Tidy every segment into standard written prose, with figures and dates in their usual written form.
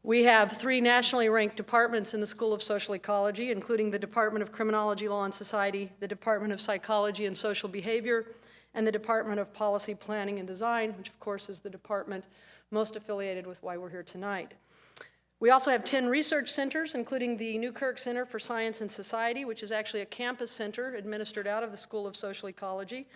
We have 3 nationally ranked departments in the School of Social Ecology, including the Department of Criminology, Law and Society, the Department of Psychology and Social Behavior, and the Department of Policy, Planning and Design, which of course is the department most affiliated with why we're here tonight. We also have 10 research centers, including the Newkirk Center for Science and Society, which is actually a campus center administered out of the School of Social Ecology.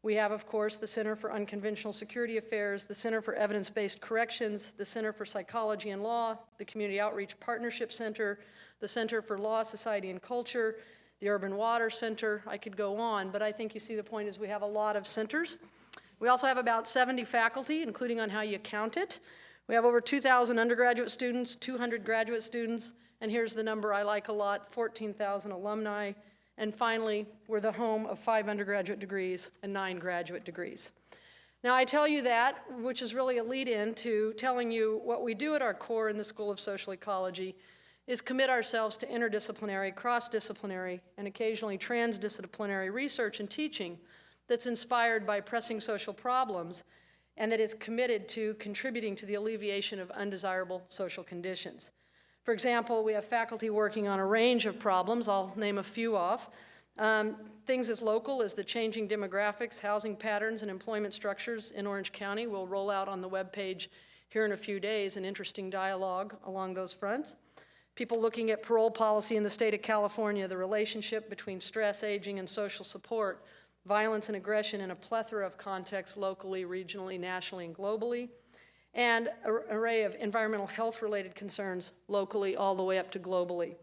We have, of course, the Center for Unconventional Security Affairs, the Center for Evidence-Based Corrections, the Center for Psychology and Law, the Community Outreach Partnership Center, the Center for Law, Society, and Culture, the Urban Water Center. I could go on, but I think you see the point is we have a lot of centers. We also have about 70 faculty, including on how you count it. We have over 2,000 undergraduate students, 200 graduate students, and here's the number I like a lot, 14,000 alumni. And finally, we're the home of 5 undergraduate degrees and 9 graduate degrees. Now, I tell you that, which is really a lead-in to telling you what we do at our core in the School of Social Ecology is commit ourselves to interdisciplinary, cross-disciplinary, and occasionally transdisciplinary research and teaching that's inspired by pressing social problems and that is committed to contributing to the alleviation of undesirable social conditions. For example, we have faculty working on a range of problems. I'll name a few off. Things as local as the changing demographics, housing patterns, and employment structures in Orange County. We'll roll out on the webpage here in a few days an interesting dialogue along those fronts. People looking at parole policy in the state of California, the relationship between stress, aging, and social support, violence and aggression in a plethora of contexts locally, regionally, nationally, and globally, and an array of environmental health-related concerns locally all the way up to globally.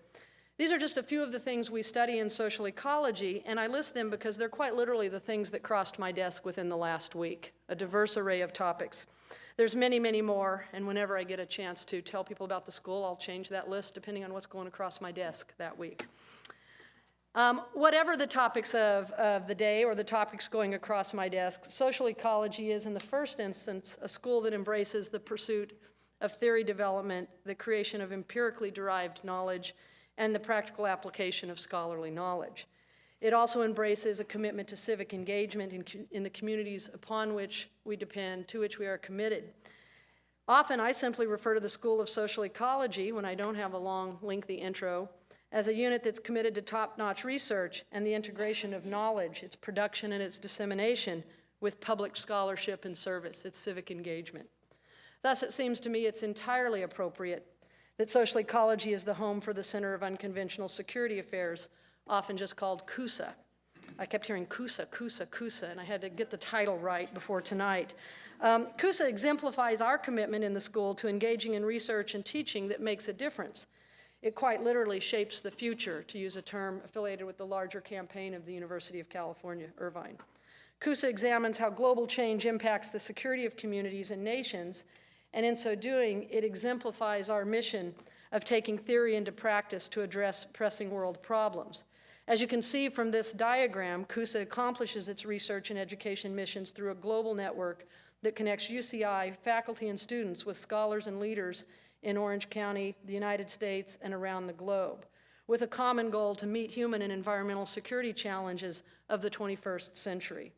These are just a few of the things we study in social ecology, and I list them because they're quite literally the things that crossed my desk within the last week, a diverse array of topics. There's many, many more, and whenever I get a chance to tell people about the school, I'll change that list depending on what's going across my desk that week. Whatever the topics of the day or the topics going across my desk, social ecology is, in the first instance, a school that embraces the pursuit of theory development, the creation of empirically derived knowledge, and the practical application of scholarly knowledge. It also embraces a commitment to civic engagement in the communities upon which we depend, to which we are committed. Often, I simply refer to the School of Social Ecology, when I don't have a long, lengthy intro, as a unit that's committed to top-notch research and the integration of knowledge, its production and its dissemination with public scholarship and service, its civic engagement. Thus, it seems to me it's entirely appropriate that social ecology is the home for the Center of Unconventional Security Affairs, often just called CUSA. I kept hearing CUSA, CUSA, CUSA, and I had to get the title right before tonight. CUSA exemplifies our commitment in the school to engaging in research and teaching that makes a difference. It quite literally shapes the future, to use a term affiliated with the larger campaign of the University of California, Irvine. CUSA examines how global change impacts the security of communities and nations, and in so doing, it exemplifies our mission of taking theory into practice to address pressing world problems. As you can see from this diagram, CUSA accomplishes its research and education missions through a global network that connects UCI faculty and students with scholars and leaders in Orange County, the United States, and around the globe, with a common goal to meet human and environmental security challenges of the 21st century.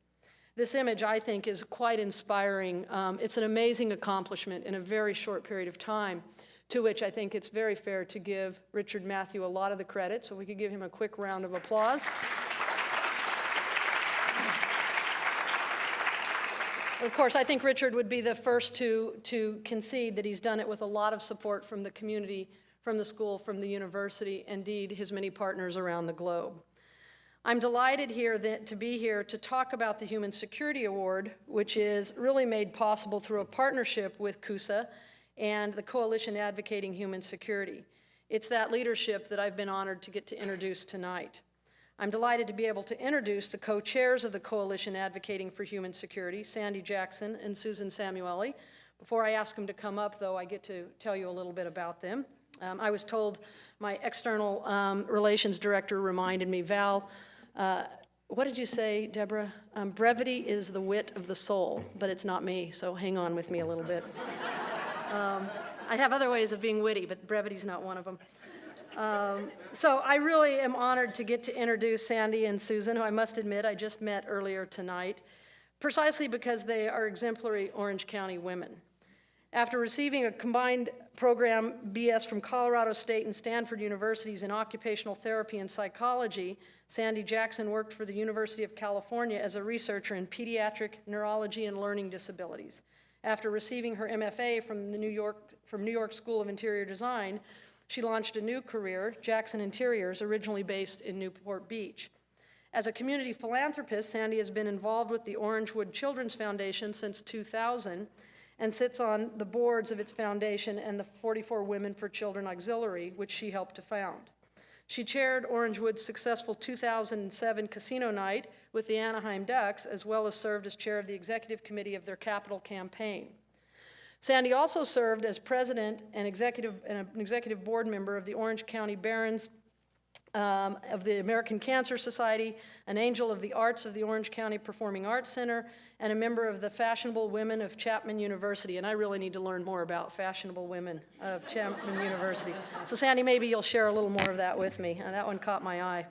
This image, I think, is quite inspiring. It's an amazing accomplishment in a very short period of time, to which I think it's very fair to give Richard Matthew a lot of the credit, so we could give him a quick round of applause. Of course, I think Richard would be the first to concede that he's done it with a lot of support from the community, from the school, from the university, indeed his many partners around the globe. I'm delighted to be here to talk about the Human Security Award, which is really made possible through a partnership with CUSA and the Coalition Advocating Human Security. It's that leadership that I've been honored to get to introduce tonight. I'm delighted to be able to introduce the co-chairs of the Coalition Advocating for Human Security, Sandy Jackson and Susan Samueli. Before I ask them to come up, though, I get to tell you a little bit about them. I was told my external relations director reminded me, Val, what did you say, Deborah? Brevity is the wit of the soul, but it's not me, so hang on with me a little bit. I have other ways of being witty, but brevity's not one of them. So I really am honored to get to introduce Sandy and Susan, who I must admit I just met earlier tonight, precisely because they are exemplary Orange County women. After receiving a combined program BS from Colorado State and Stanford Universities in occupational therapy and psychology, Sandy Jackson worked for the University of California as a researcher in pediatric neurology and learning disabilities. After receiving her MFA from New York School of Interior Design, she launched a new career, Jackson Interiors, originally based in Newport Beach. As a community philanthropist, Sandy has been involved with the Orangewood Children's Foundation since 2000 and sits on the boards of its foundation and the 44 Women for Children Auxiliary, which she helped to found. She chaired Orangewood's successful 2007 casino night with the Anaheim Ducks, as well as served as chair of the executive committee of their capital campaign. Sandy also served as president and an executive board member of the Orange County Barons of the American Cancer Society, an angel of the arts of the Orange County Performing Arts Center, and a member of the Fashionable Women of Chapman University. And I really need to learn more about Fashionable Women of Chapman University. So Sandy, maybe you'll share a little more of that with me. That one caught my eye.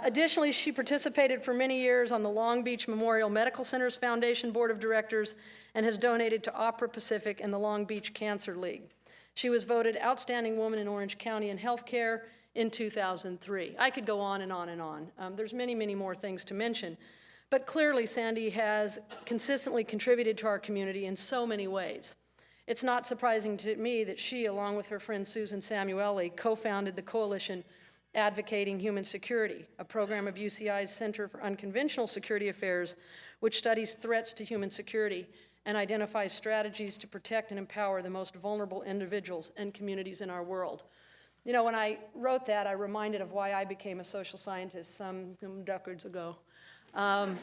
Additionally, she participated for many years on the Long Beach Memorial Medical Center's Foundation Board of Directors and has donated to Opera Pacific and the Long Beach Cancer League. She was voted Outstanding Woman in Orange County in Healthcare in 2003. I could go on and on and on. There's many, many more things to mention. But clearly, Sandy has consistently contributed to our community in so many ways. It's not surprising to me that she, along with her friend Susan Samueli, co-founded the coalition Advocating Human Security, a program of UCI's Center for Unconventional Security Affairs, which studies threats to human security and identifies strategies to protect and empower the most vulnerable individuals and communities in our world. You know, when I wrote that, I reminded of why I became a social scientist some decades ago. And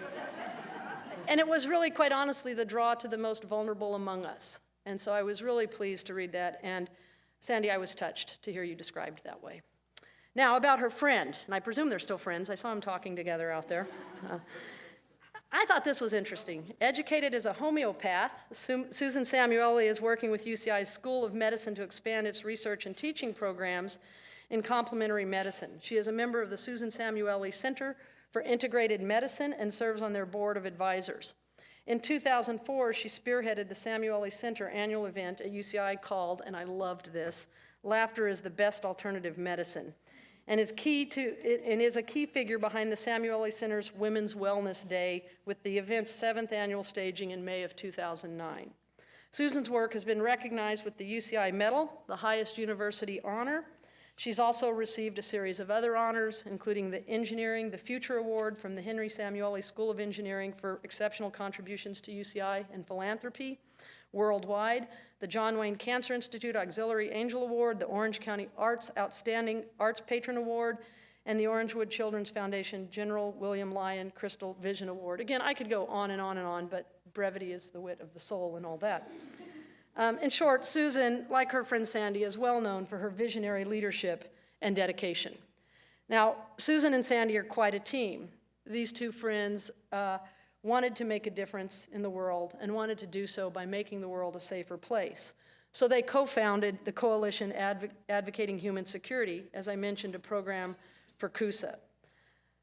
it was really, quite honestly, the draw to the most vulnerable among us. And so I was really pleased to read that. And Sandy, I was touched to hear you described that way. Now, about her friend, and I presume they're still friends. I saw them talking together out there. I thought this was interesting. Educated as a homeopath, Susan Samueli is working with UCI's School of Medicine to expand its research and teaching programs in complementary medicine. She is a member of the Susan Samueli Center for Integrated Medicine and serves on their board of advisors. In 2004, she spearheaded the Samueli Center annual event at UCI called, and I loved this, Laughter is the Best Alternative Medicine, and is a key figure behind the Samueli Center's Women's Wellness Day with the event's 7th annual staging in May of 2009. Susan's work has been recognized with the UCI Medal, the highest university honor. She's also received a series of other honors, including the Engineering the Future Award from the Henry Samueli School of Engineering for exceptional contributions to UCI and philanthropy worldwide, the John Wayne Cancer Institute Auxiliary Angel Award, the Orange County Arts Outstanding Arts Patron Award, and the Orangewood Children's Foundation General William Lyon Crystal Vision Award. Again, I could go on and on and on, but brevity is the wit of the soul and all that. In short, Susan, like her friend Sandy, is well known for her visionary leadership and dedication. Now, Susan and Sandy are quite a team. These two friends wanted to make a difference in the world and wanted to do so by making the world a safer place. So they co-founded the coalition Advocating Human Security, as I mentioned, a program for CUSA.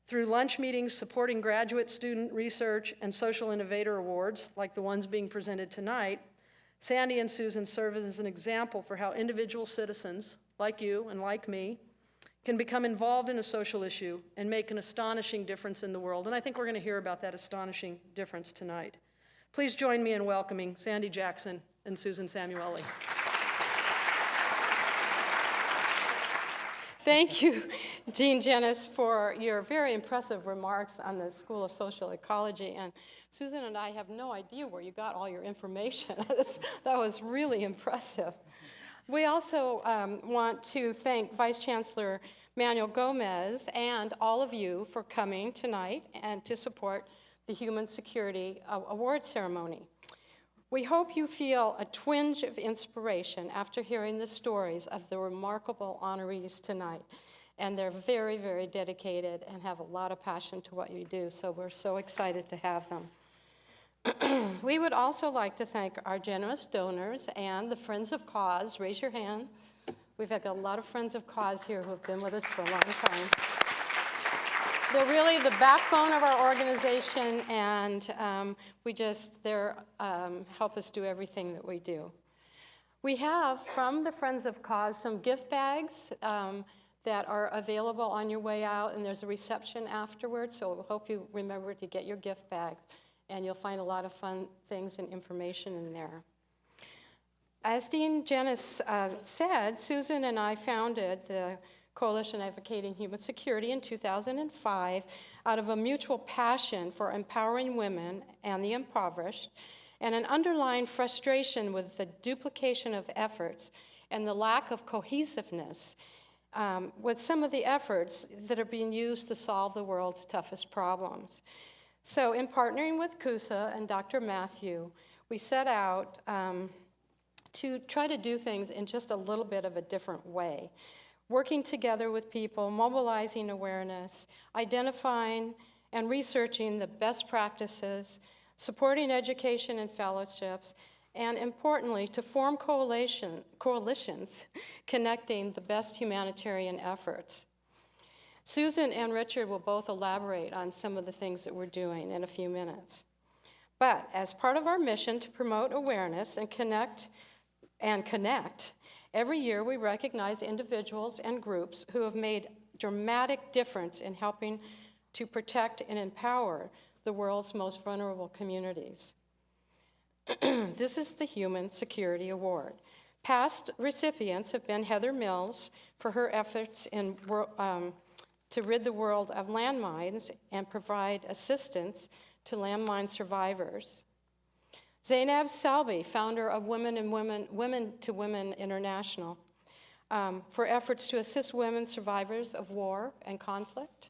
Through lunch meetings supporting graduate student research and social innovator awards, like the ones being presented tonight, Sandy and Susan serve as an example for how individual citizens, like you and like me, can become involved in a social issue and make an astonishing difference in the world. And I think we're going to hear about that astonishing difference tonight. Please join me in welcoming Sandy Jackson and Susan Samueli. Thank you, Jean Jennis, for your very impressive remarks on the School of Social Ecology. And Susan and I have no idea where you got all your information. That was really impressive. We also want to thank Vice Chancellor Manuel Gomez and all of you for coming tonight and to support the Human Security Award ceremony. We hope you feel a twinge of inspiration after hearing the stories of the remarkable honorees tonight. And they're very, very dedicated and have a lot of passion to what you do, so we're so excited to have them. We would also like to thank our generous donors and the Friends of Cause. Raise your hand. We've had a lot of Friends of Cause here who have been with us for a long time. are really the backbone of our organization, and they're help us do everything that we do. We have, from the Friends of Cause, some gift bags that are available on your way out, and there's a reception afterwards, so we hope you remember to get your gift bags, and you'll find a lot of fun things and information in there. As Dean Jennis said, Susan and I founded the Coalition Advocating Human Security in 2005 out of a mutual passion for empowering women and the impoverished, and an underlying frustration with the duplication of efforts and the lack of cohesiveness with some of the efforts that are being used to solve the world's toughest problems. So in partnering with CUSA and Dr. Matthew, we set out to try to do things in just a little bit of a different way, working together with people, mobilizing awareness, identifying and researching the best practices, supporting education and fellowships, and importantly, to form coalitions connecting the best humanitarian efforts. Susan and Richard will both elaborate on some of the things that we're doing in a few minutes. But as part of our mission to promote awareness and connect, every year we recognize individuals and groups who have made dramatic difference in helping to protect and empower the world's most vulnerable communities. This is the Human Security Award. Past recipients have been Heather Mills for her efforts to rid the world of landmines and provide assistance to landmine survivors. Zainab Salbi, founder of Women to Women International, for efforts to assist women survivors of war and conflict.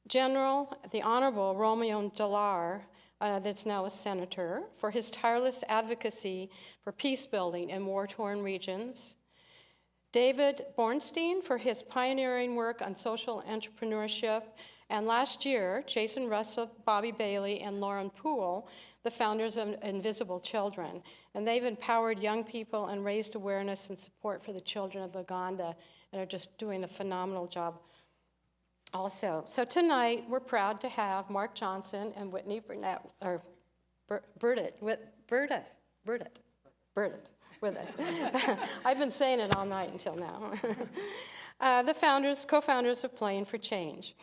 General, the Honorable Romeo Dallaire, that's now a senator, for his tireless advocacy for peace building in war-torn regions. David Bornstein for his pioneering work on social entrepreneurship. And last year, Jason Russell, Bobby Bailey, and Lauren Poole, the founders of Invisible Children. And they've empowered young people and raised awareness and support for the children of Uganda, and are just doing a phenomenal job also. So tonight, we're proud to have Mark Johnson and Whitney Burdett with us. I've been saying it all night until now. The co-founders of Playing for Change.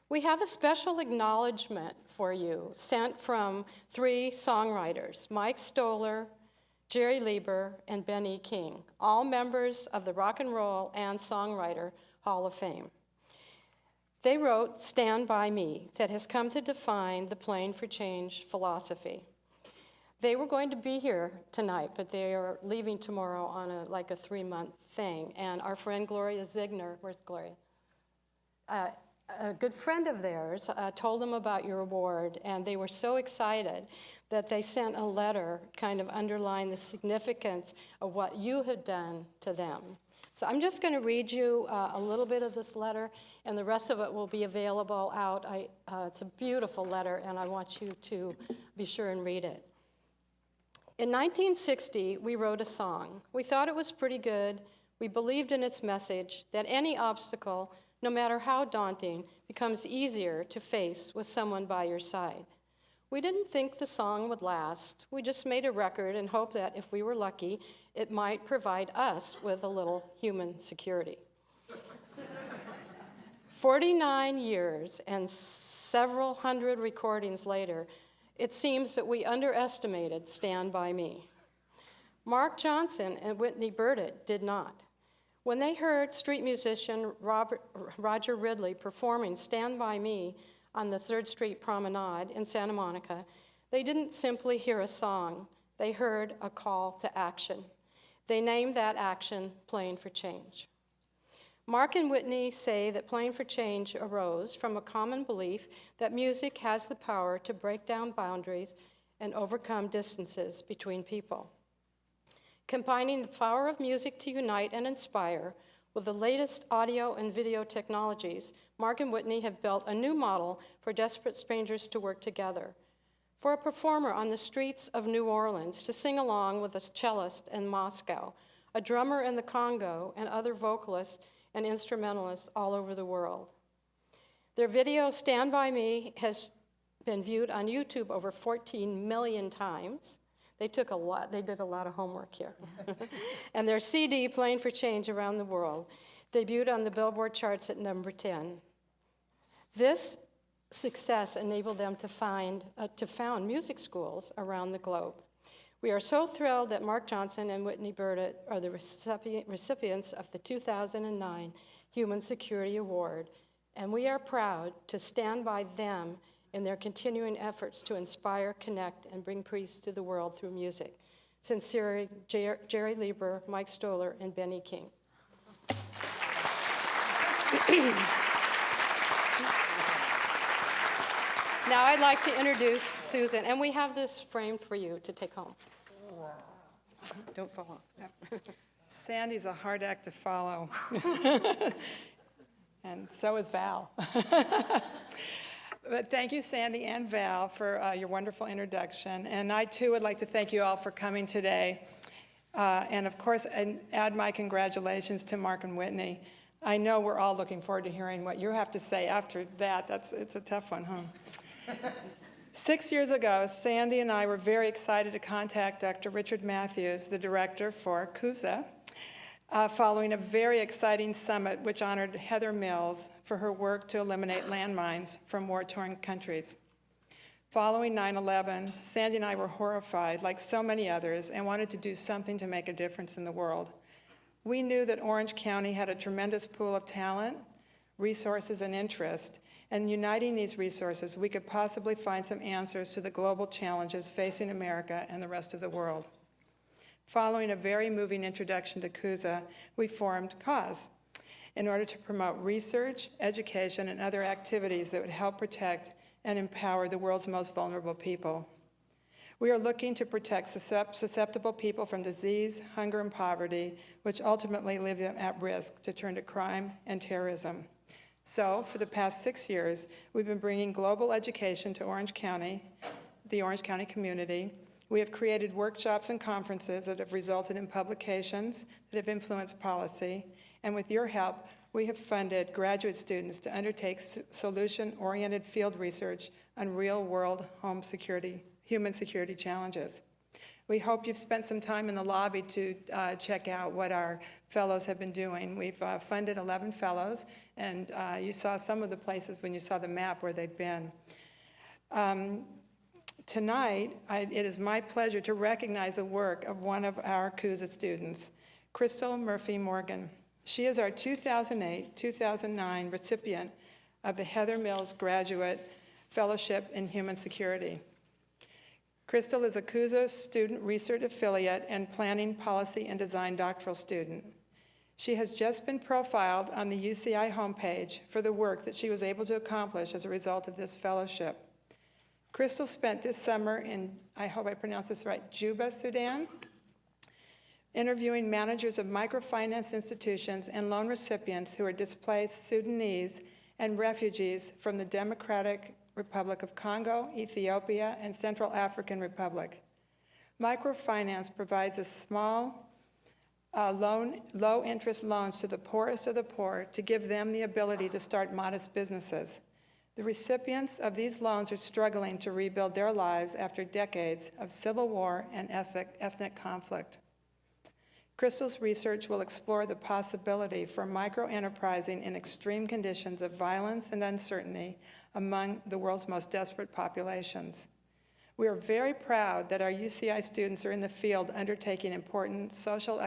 We have a special acknowledgement for you sent from 3 songwriters, Mike Stoller, Jerry Lieber, and Ben E. King, all members of the Rock and Roll and Songwriter Hall of Fame. They wrote Stand By Me, that has come to define the Playing for Change philosophy. They were going to be here tonight, but they are leaving tomorrow on a 3-month thing. And our friend Gloria Ziegner, where's Gloria? A good friend of theirs told them about your award, and they were so excited that they sent a letter kind of underlying the significance of what you had done to them. So I'm just going to read you a little bit of this letter, and the rest of it will be available out. It's a beautiful letter, and I want you to be sure and read it. In 1960, we wrote a song. We thought it was pretty good. We believed in its message that any obstacle, no matter how daunting, becomes easier to face with someone by your side. We didn't think the song would last. We just made a record and hoped that if we were lucky, it might provide us with a little human security. 49 years and several hundred recordings later, it seems that we underestimated Stand By Me. Mark Johnson and Whitney Burdett did not. When they heard street musician Roger Ridley performing Stand By Me on the 3rd Street Promenade in Santa Monica, they didn't simply hear a song, they heard a call to action. They named that action Playing for Change. Mark and Whitney say that Playing for Change arose from a common belief that music has the power to break down boundaries and overcome distances between people. Combining the power of music to unite and inspire with the latest audio and video technologies, Mark and Whitney have built a new model for desperate strangers to work together. For a performer on the streets of New Orleans to sing along with a cellist in Moscow, a drummer in the Congo, and other vocalists and instrumentalists all over the world. Their video, Stand By Me, has been viewed on YouTube over 14 million times. They did a lot of homework here. And their CD, Playing for Change Around the World, debuted on the Billboard charts at number 10. This success enabled them to found music schools around the globe. We are so thrilled that Mark Johnson and Whitney Burdett are the recipients of the 2009 Human Security Award, and we are proud to stand by them in their continuing efforts to inspire, connect, and bring peace to the world through music. Sincerely, Jerry Lieber, Mike Stoller, and Benny King. Now I'd like to introduce Susan, and we have this framed for you to take home. Don't fall off. Sandy's a hard act to follow. And so is Val. But thank you, Sandy and Val, for your wonderful introduction. And I, too, would like to thank you all for coming today. And, of course, add my congratulations to Mark and Whitney. I know we're all looking forward to hearing what you have to say after that. It's a tough one, huh? 6 years ago, Sandy and I were very excited to contact Dr. Richard Matthews, the director for CUSA, following a very exciting summit which honored Heather Mills for her work to eliminate landmines from war-torn countries. Following 9/11, Sandy and I were horrified, like so many others, and wanted to do something to make a difference in the world. We knew that Orange County had a tremendous pool of talent, resources, and interest, and uniting these resources, we could possibly find some answers to the global challenges facing America and the rest of the world. Following a very moving introduction to CUSA, we formed CAUSE in order to promote research, education, and other activities that would help protect and empower the world's most vulnerable people. We are looking to protect susceptible people from disease, hunger, and poverty, which ultimately leave them at risk to turn to crime and terrorism. So, for the past 6 years, we've been bringing global education to Orange County, the Orange County community. We have created workshops and conferences that have resulted in publications that have influenced policy, and with your help, we have funded graduate students to undertake solution-oriented field research on real-world human security challenges. We hope you've spent some time in the lobby to check out what our fellows have been doing. We've funded 11 fellows, and you saw some of the places when you saw the map where they've been. Tonight, it is my pleasure to recognize the work of one of our CUSA students, Crystal Murphy Morgan. She is our 2008-2009 recipient of the Heather Mills Graduate Fellowship in Human Security. Crystal is a CUSA student research affiliate and planning, policy, and design doctoral student. She has just been profiled on the UCI homepage for the work that she was able to accomplish as a result of this fellowship. Crystal spent this summer in, I hope I pronounced this right, Juba, Sudan, interviewing managers of microfinance institutions and loan recipients who are displaced Sudanese and refugees from the Democratic Republic of Congo, Ethiopia, and Central African Republic. Microfinance provides a small low-interest loans to the poorest of the poor to give them the ability to start modest businesses. The recipients of these loans are struggling to rebuild their lives after decades of civil war and ethnic conflict. Crystal's research will explore the possibility for micro-enterprising in extreme conditions of violence and uncertainty among the world's most desperate populations. We are very proud that our UCI students are in the field undertaking important social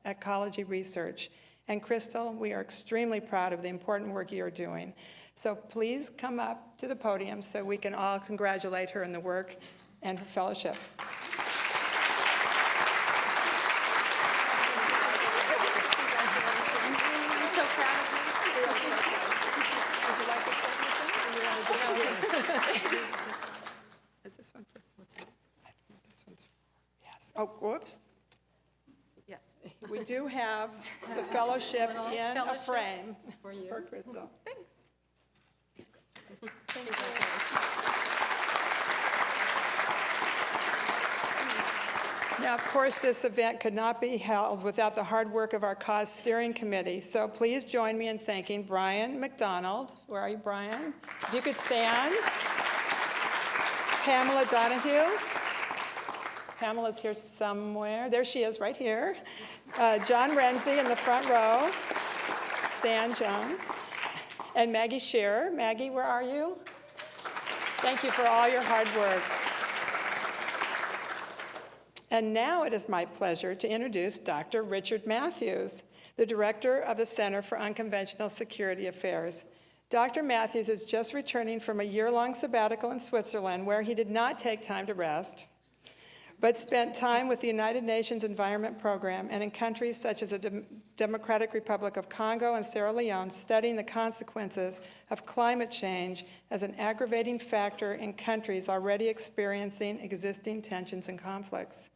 ecology research. And Crystal, we are extremely proud of the important work you are doing. So please come up to the podium so we can all congratulate her in the work and her fellowship. I'm so proud of you. Is this one for, what's it? I don't know, this one's, yes. Oh, whoops. Yes. We do have the fellowship in a frame For you. for Crystal. Thanks. Now, of course, this event could not be held without the hard work of our cause steering committee. So please join me in thanking Brian McDonald. Where are you, Brian? If you could stand. Pamela Donahue. Pamela's here somewhere. There she is, right here. John Renzi in the front row. Stand, John. And Maggie Shearer. Maggie, where are you? Thank you for all your hard work. And now it is my pleasure to introduce Dr. Richard Matthews, the Director of the Center for Unconventional Security Affairs. Dr. Matthews is just returning from a year-long sabbatical in Switzerland where he did not take time to rest, but spent time with the United Nations Environment Program and in countries such as the Democratic Republic of Congo and Sierra Leone, studying the consequences of climate change as an aggravating factor in countries already experiencing existing tensions and conflicts.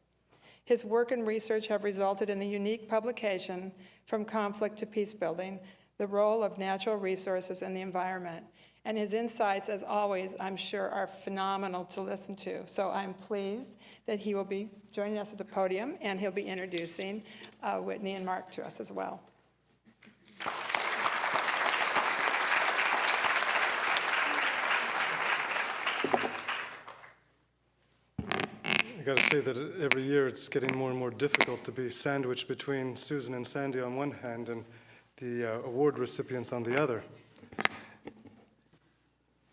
His work and research have resulted in the unique publication, From Conflict to Peacebuilding, The Role of Natural Resources in the Environment. And his insights, as always, I'm sure are phenomenal to listen to. So I'm pleased that he will be joining us at the podium, and he'll be introducing Whitney and Mark to us as well. I got to say that every year it's getting more and more difficult to be sandwiched between Susan and Sandy on one hand and the award recipients on the other.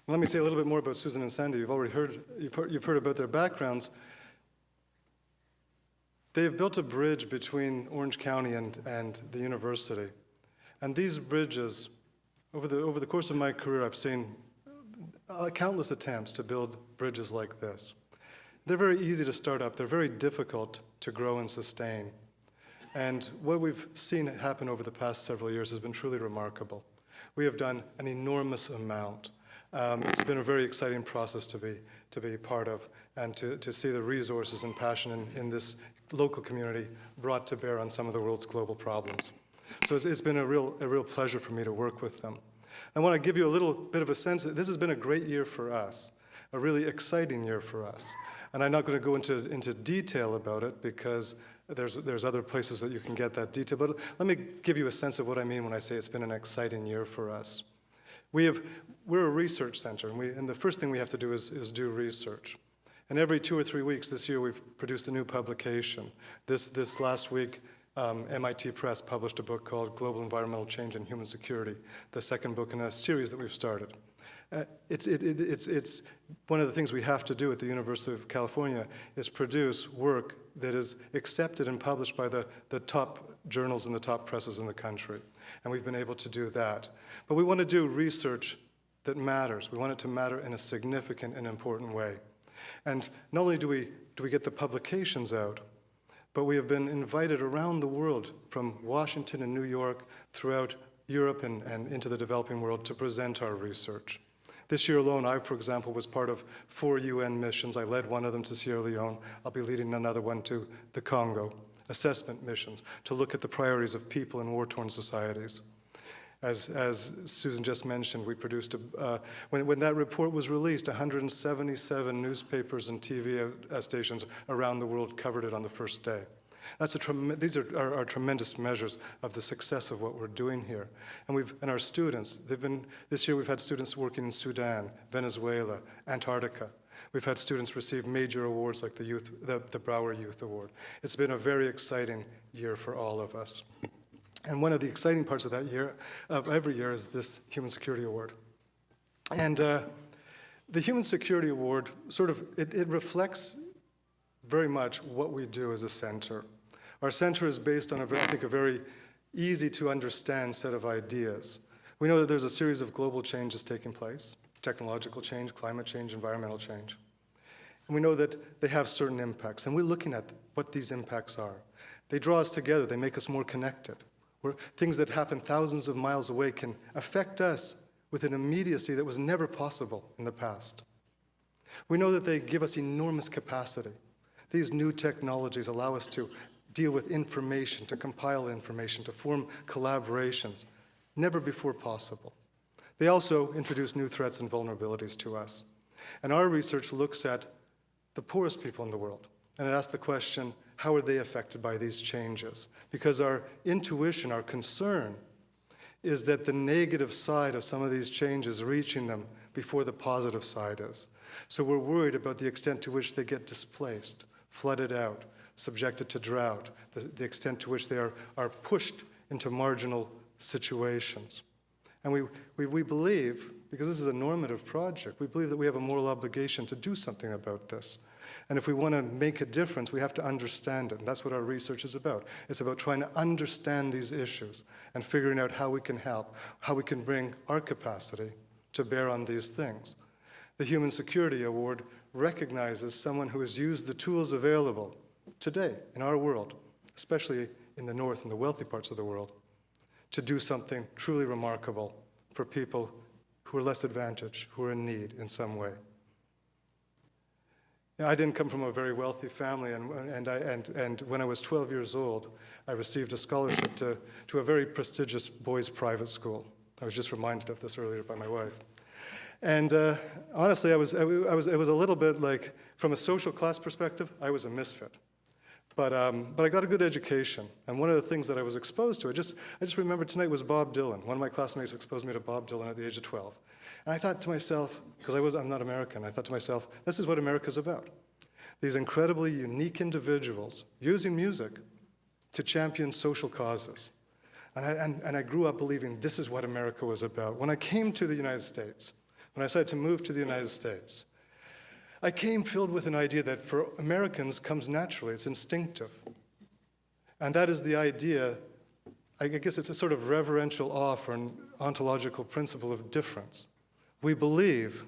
Let me say a little bit more about Susan and Sandy. You've already heard about their backgrounds. They have built a bridge between Orange County and the university. And these bridges, over the course of my career, I've seen countless attempts to build bridges like this. They're very easy to start up. They're very difficult to grow and sustain. And what we've seen happen over the past several years has been truly remarkable. We have done an enormous amount. It's been a very exciting process to be part of, and to see the resources and passion in this local community brought to bear on some of the world's global problems. So it's been a real pleasure for me to work with them. I want to give you a little bit of a sense that this has been a great year for us, a really exciting year for us. And I'm not going to go into detail about it because there's other places that you can get that detail. But let me give you a sense of what I mean when I say it's been an exciting year for us. We're a research center, and the first thing we have to do is do research. And every 2 or 3 weeks this year, we've produced a new publication. This last week, MIT Press published a book called Global Environmental Change and Human Security, the second book in a series that we've started. It's one of the things we have to do at the University of California is produce work that is accepted and published by the top journals and the top presses in the country. And we've been able to do that. But we want to do research that matters. We want it to matter in a significant and important way. And not only do we get the publications out, but we have been invited around the world, from Washington and New York, throughout Europe and into the developing world, to present our research. This year alone, I, for example, was part of 4 UN missions. I led one of them to Sierra Leone. I'll be leading another one to the Congo, assessment missions, to look at the priorities of people in war-torn societies. As Susan just mentioned, we produced, when that report was released, 177 newspapers and TV stations around the world covered it on the first day. These are tremendous measures of the success of what we're doing here. And our students, this year we've had students working in Sudan, Venezuela, Antarctica. We've had students receive major awards like the Brower Youth Award. It's been a very exciting year for all of us. And one of the exciting parts of that year, of every year, is this Human Security Award. And the Human Security Award it reflects very much what we do as a center. Our center is based on, I think, a very easy to understand set of ideas. We know that there's a series of global changes taking place: technological change, climate change, environmental change. And we know that they have certain impacts, and we're looking at what these impacts are. They draw us together, they make us more connected. Things that happen thousands of miles away can affect us with an immediacy that was never possible in the past. We know that they give us enormous capacity. These new technologies allow us to deal with information, to compile information, to form collaborations, never before possible. They also introduce new threats and vulnerabilities to us. And our research looks at the poorest people in the world, and it asks the question, how are they affected by these changes? Because our intuition, our concern, is that the negative side of some of these changes is reaching them before the positive side is. So we're worried about the extent to which they get displaced, flooded out, subjected to drought, the extent to which they are pushed into marginal situations. And we believe, because this is a normative project, we believe that we have a moral obligation to do something about this. And if we want to make a difference, we have to understand it. And that's what our research is about. It's about trying to understand these issues and figuring out how we can help, how we can bring our capacity to bear on these things. The Human Security Award recognizes someone who has used the tools available today in our world, especially in the North and the wealthy parts of the world, to do something truly remarkable for people who are less advantaged, who are in need in some way. I didn't come from a very wealthy family, and when I was 12 years old, I received a scholarship to a very prestigious boys' private school. I was just reminded of this earlier by my wife. And honestly, it was a little bit like, from a social class perspective, I was a misfit. But I got a good education, and one of the things that I was exposed to, I just remember tonight was Bob Dylan. One of my classmates exposed me to Bob Dylan at the age of 12. And I thought to myself, because I'm not American, I thought to myself, this is what America's about. These incredibly unique individuals using music to champion social causes. And I grew up believing this is what America was about. When I came to the United States, when I decided to move to the United States, I came filled with an idea that for Americans comes naturally, it's instinctive. And that is the idea, I guess it's a sort of reverential awe for an ontological principle of difference. We believe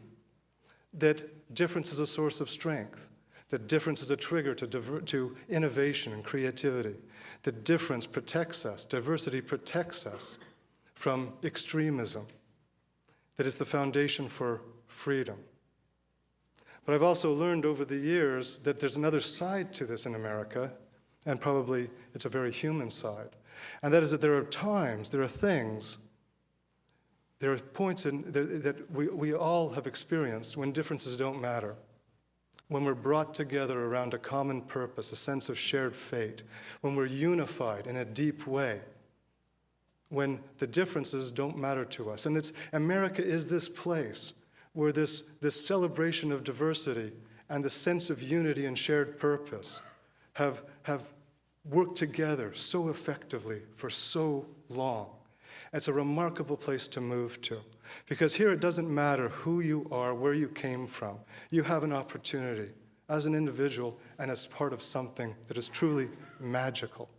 that difference is a source of strength, that difference is a trigger to innovation and creativity, that difference protects us, diversity protects us from extremism, that is the foundation for freedom. But I've also learned over the years that there's another side to this in America, and probably it's a very human side. And that is that there are times, there are things, there are points that we all have experienced when differences don't matter. When we're brought together around a common purpose, a sense of shared fate, when we're unified in a deep way, when the differences don't matter to us. And America is this place where this celebration of diversity and the sense of unity and shared purpose have worked together so effectively for so long. It's a remarkable place to move to, because here it doesn't matter who you are, where you came from. You have an opportunity as an individual and as part of something that is truly magical.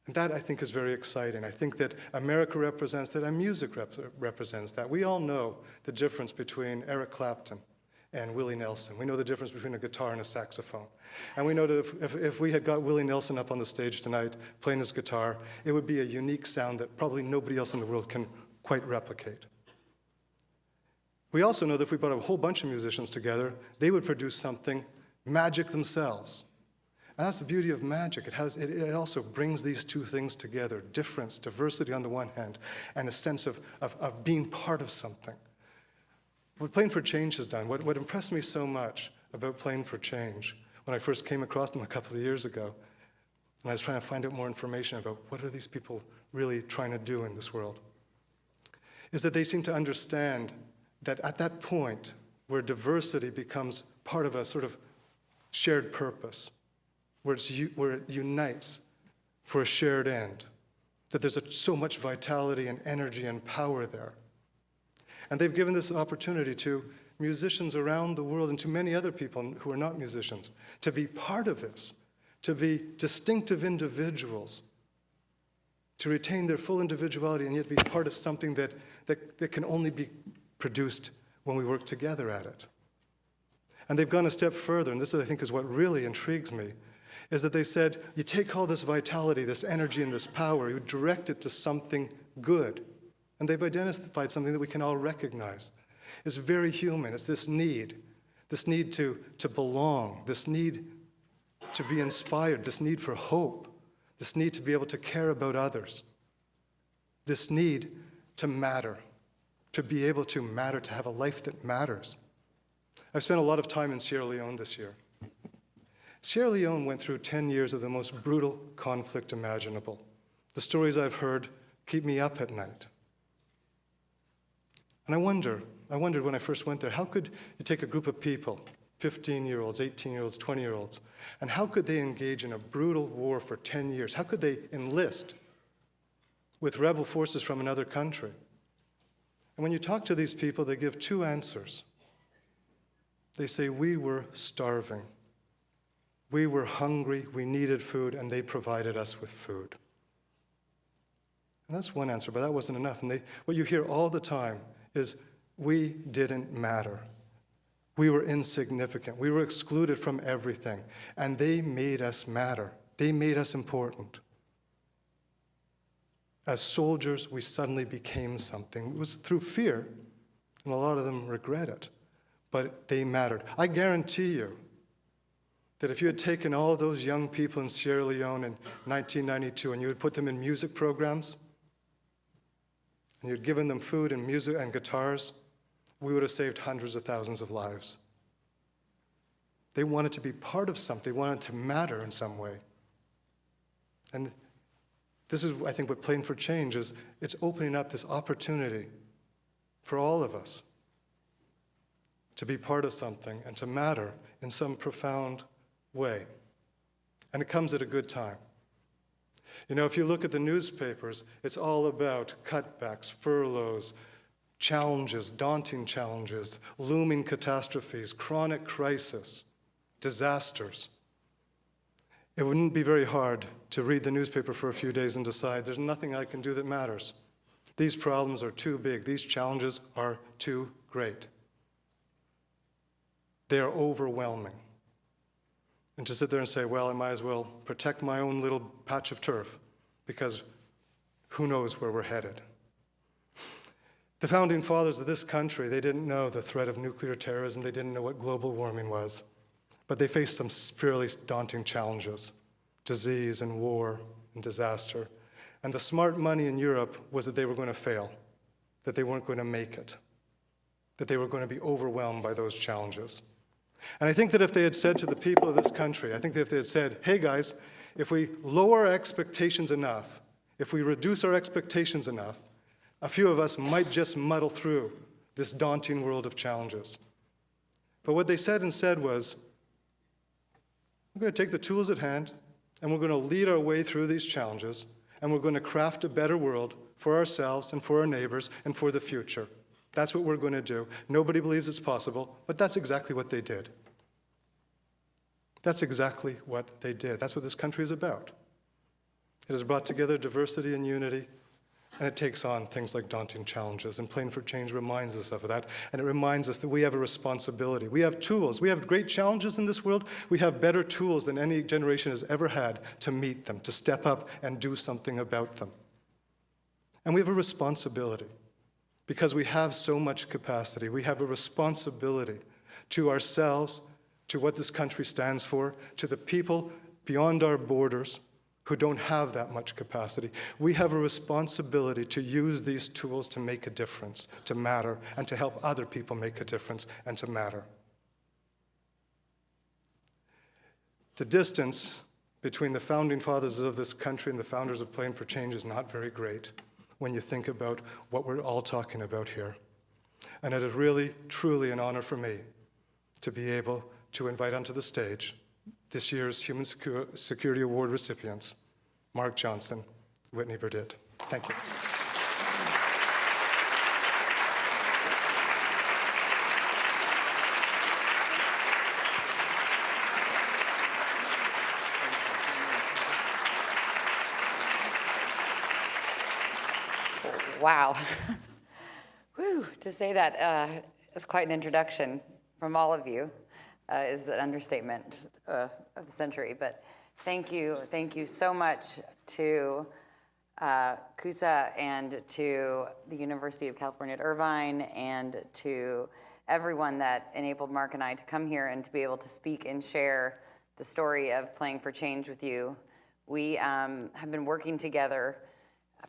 And that, I think, is very exciting. I think that America represents that, and music represents that. We all know the difference between Eric Clapton and Willie Nelson. We know the difference between a guitar and a saxophone. And we know that if we had got Willie Nelson up on the stage tonight playing his guitar, it would be a unique sound that probably nobody else in the world can quite replicate. We also know that if we brought a whole bunch of musicians together, they would produce something magic themselves. And that's the beauty of magic. It also brings these two things together, difference, diversity on the one hand, and a sense of being part of something. What Playing for Change has done, what impressed me so much about Playing for Change, when I first came across them a couple of years ago, and I was trying to find out more information about what are these people really trying to do in this world, is that they seem to understand that at that point where diversity becomes part of a sort of shared purpose, where it unites for a shared end, that there's so much vitality and energy and power there. And they've given this opportunity to musicians around the world and to many other people who are not musicians to be part of this, to be distinctive individuals, to retain their full individuality and yet be part of something that can only be produced when we work together at it. And they've gone a step further, and this, I think, is what really intrigues me, is that they said, you take all this vitality, this energy, and this power, you direct it to something good. And they've identified something that we can all recognize. It's very human. It's this need to belong, this need to be inspired, this need for hope, this need to be able to care about others, this need to matter, to be able to matter, to have a life that matters. I've spent a lot of time in Sierra Leone this year. Sierra Leone went through 10 years of the most brutal conflict imaginable. The stories I've heard keep me up at night. And I wondered when I first went there, how could you take a group of people, 15-year-olds, 18-year-olds, 20-year-olds, and how could they engage in a brutal war for 10 years? How could they enlist with rebel forces from another country? And when you talk to these people, they give two answers. They say, we were starving. We were hungry, we needed food, and they provided us with food. And that's one answer, but that wasn't enough. And what you hear all the time is, we didn't matter. We were insignificant. We were excluded from everything. And they made us matter. They made us important. As soldiers, we suddenly became something. It was through fear, and a lot of them regret it, but they mattered. I guarantee you that if you had taken all those young people in Sierra Leone in 1992 and you had put them in music programs, and you'd given them food and music and guitars, we would have saved hundreds of thousands of lives. They wanted to be part of something. They wanted to matter in some way. And this is, I think, what Playing for Change is. It's opening up this opportunity for all of us to be part of something and to matter in some profound way. And it comes at a good time. You know, if you look at the newspapers, it's all about cutbacks, furloughs, challenges, daunting challenges, looming catastrophes, chronic crisis, disasters. It wouldn't be very hard to read the newspaper for a few days and decide there's nothing I can do that matters. These problems are too big. These challenges are too great. They are overwhelming. And to sit there and say, well, I might as well protect my own little patch of turf, because who knows where we're headed. The founding fathers of this country, they didn't know the threat of nuclear terrorism. They didn't know what global warming was. But they faced some fairly daunting challenges, disease and war and disaster. And the smart money in Europe was that they were going to fail, that they weren't going to make it, that they were going to be overwhelmed by those challenges. And I think that if they had said to the people of this country, I think that if they had said, hey guys, if we lower our expectations enough, if we reduce our expectations enough, a few of us might just muddle through this daunting world of challenges. But what they said instead was, we're going to take the tools at hand, and we're going to lead our way through these challenges, and we're going to craft a better world for ourselves and for our neighbors and for the future. That's what we're going to do. Nobody believes it's possible, but that's exactly what they did. That's exactly what they did. That's what this country is about. It has brought together diversity and unity, and it takes on things like daunting challenges. And Playing for Change reminds us of that, and it reminds us that we have a responsibility. We have tools. We have great challenges in this world. We have better tools than any generation has ever had to meet them, to step up and do something about them. And we have a responsibility. Because we have so much capacity, we have a responsibility to ourselves, to what this country stands for, to the people beyond our borders who don't have that much capacity. We have a responsibility to use these tools to make a difference, to matter, and to help other people make a difference and to matter. The distance between the founding fathers of this country and the founders of Playing for Change is not very great when you think about what we're all talking about here. And it is really, truly an honor for me to be able to invite onto the stage this year's Human Security Award recipients, Mark Johnson, Whitney Burdett. Thank you. Wow. Whew, to say that is quite an introduction from all of you is an understatement of the century. But thank you so much to CUSA and to the University of California at Irvine and to everyone that enabled Mark and I to come here and to be able to speak and share the story of Playing for Change with you. We have been working together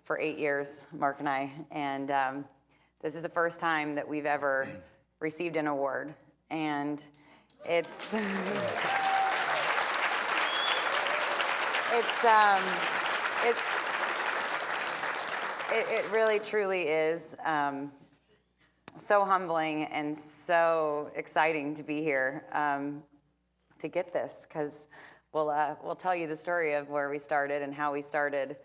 for 8 years, Mark and I, and this is the first time that we've ever received an award, and it's It really truly is so humbling and so exciting to be here to get this, because we'll tell you the story of where we started and how we started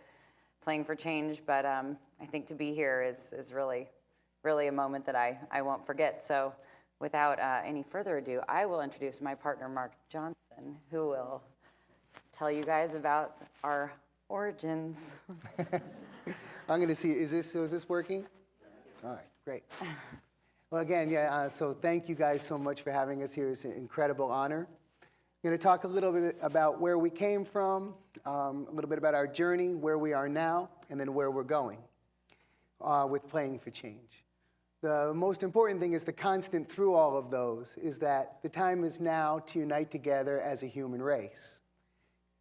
playing for change, but I think to be here is really a moment that I won't forget. So without any further ado, I will introduce my partner, Mark Johnson, who will tell you guys about our origins. I'm going to see, is this working? All right, great. Well, again, so thank you guys so much for having us here. It's an incredible honor. I'm going to talk a little bit about where we came from, a little bit about our journey, where we are now, and then where we're going with Playing for Change. The most important thing is the constant through all of those is that the time is now to unite together as a human race.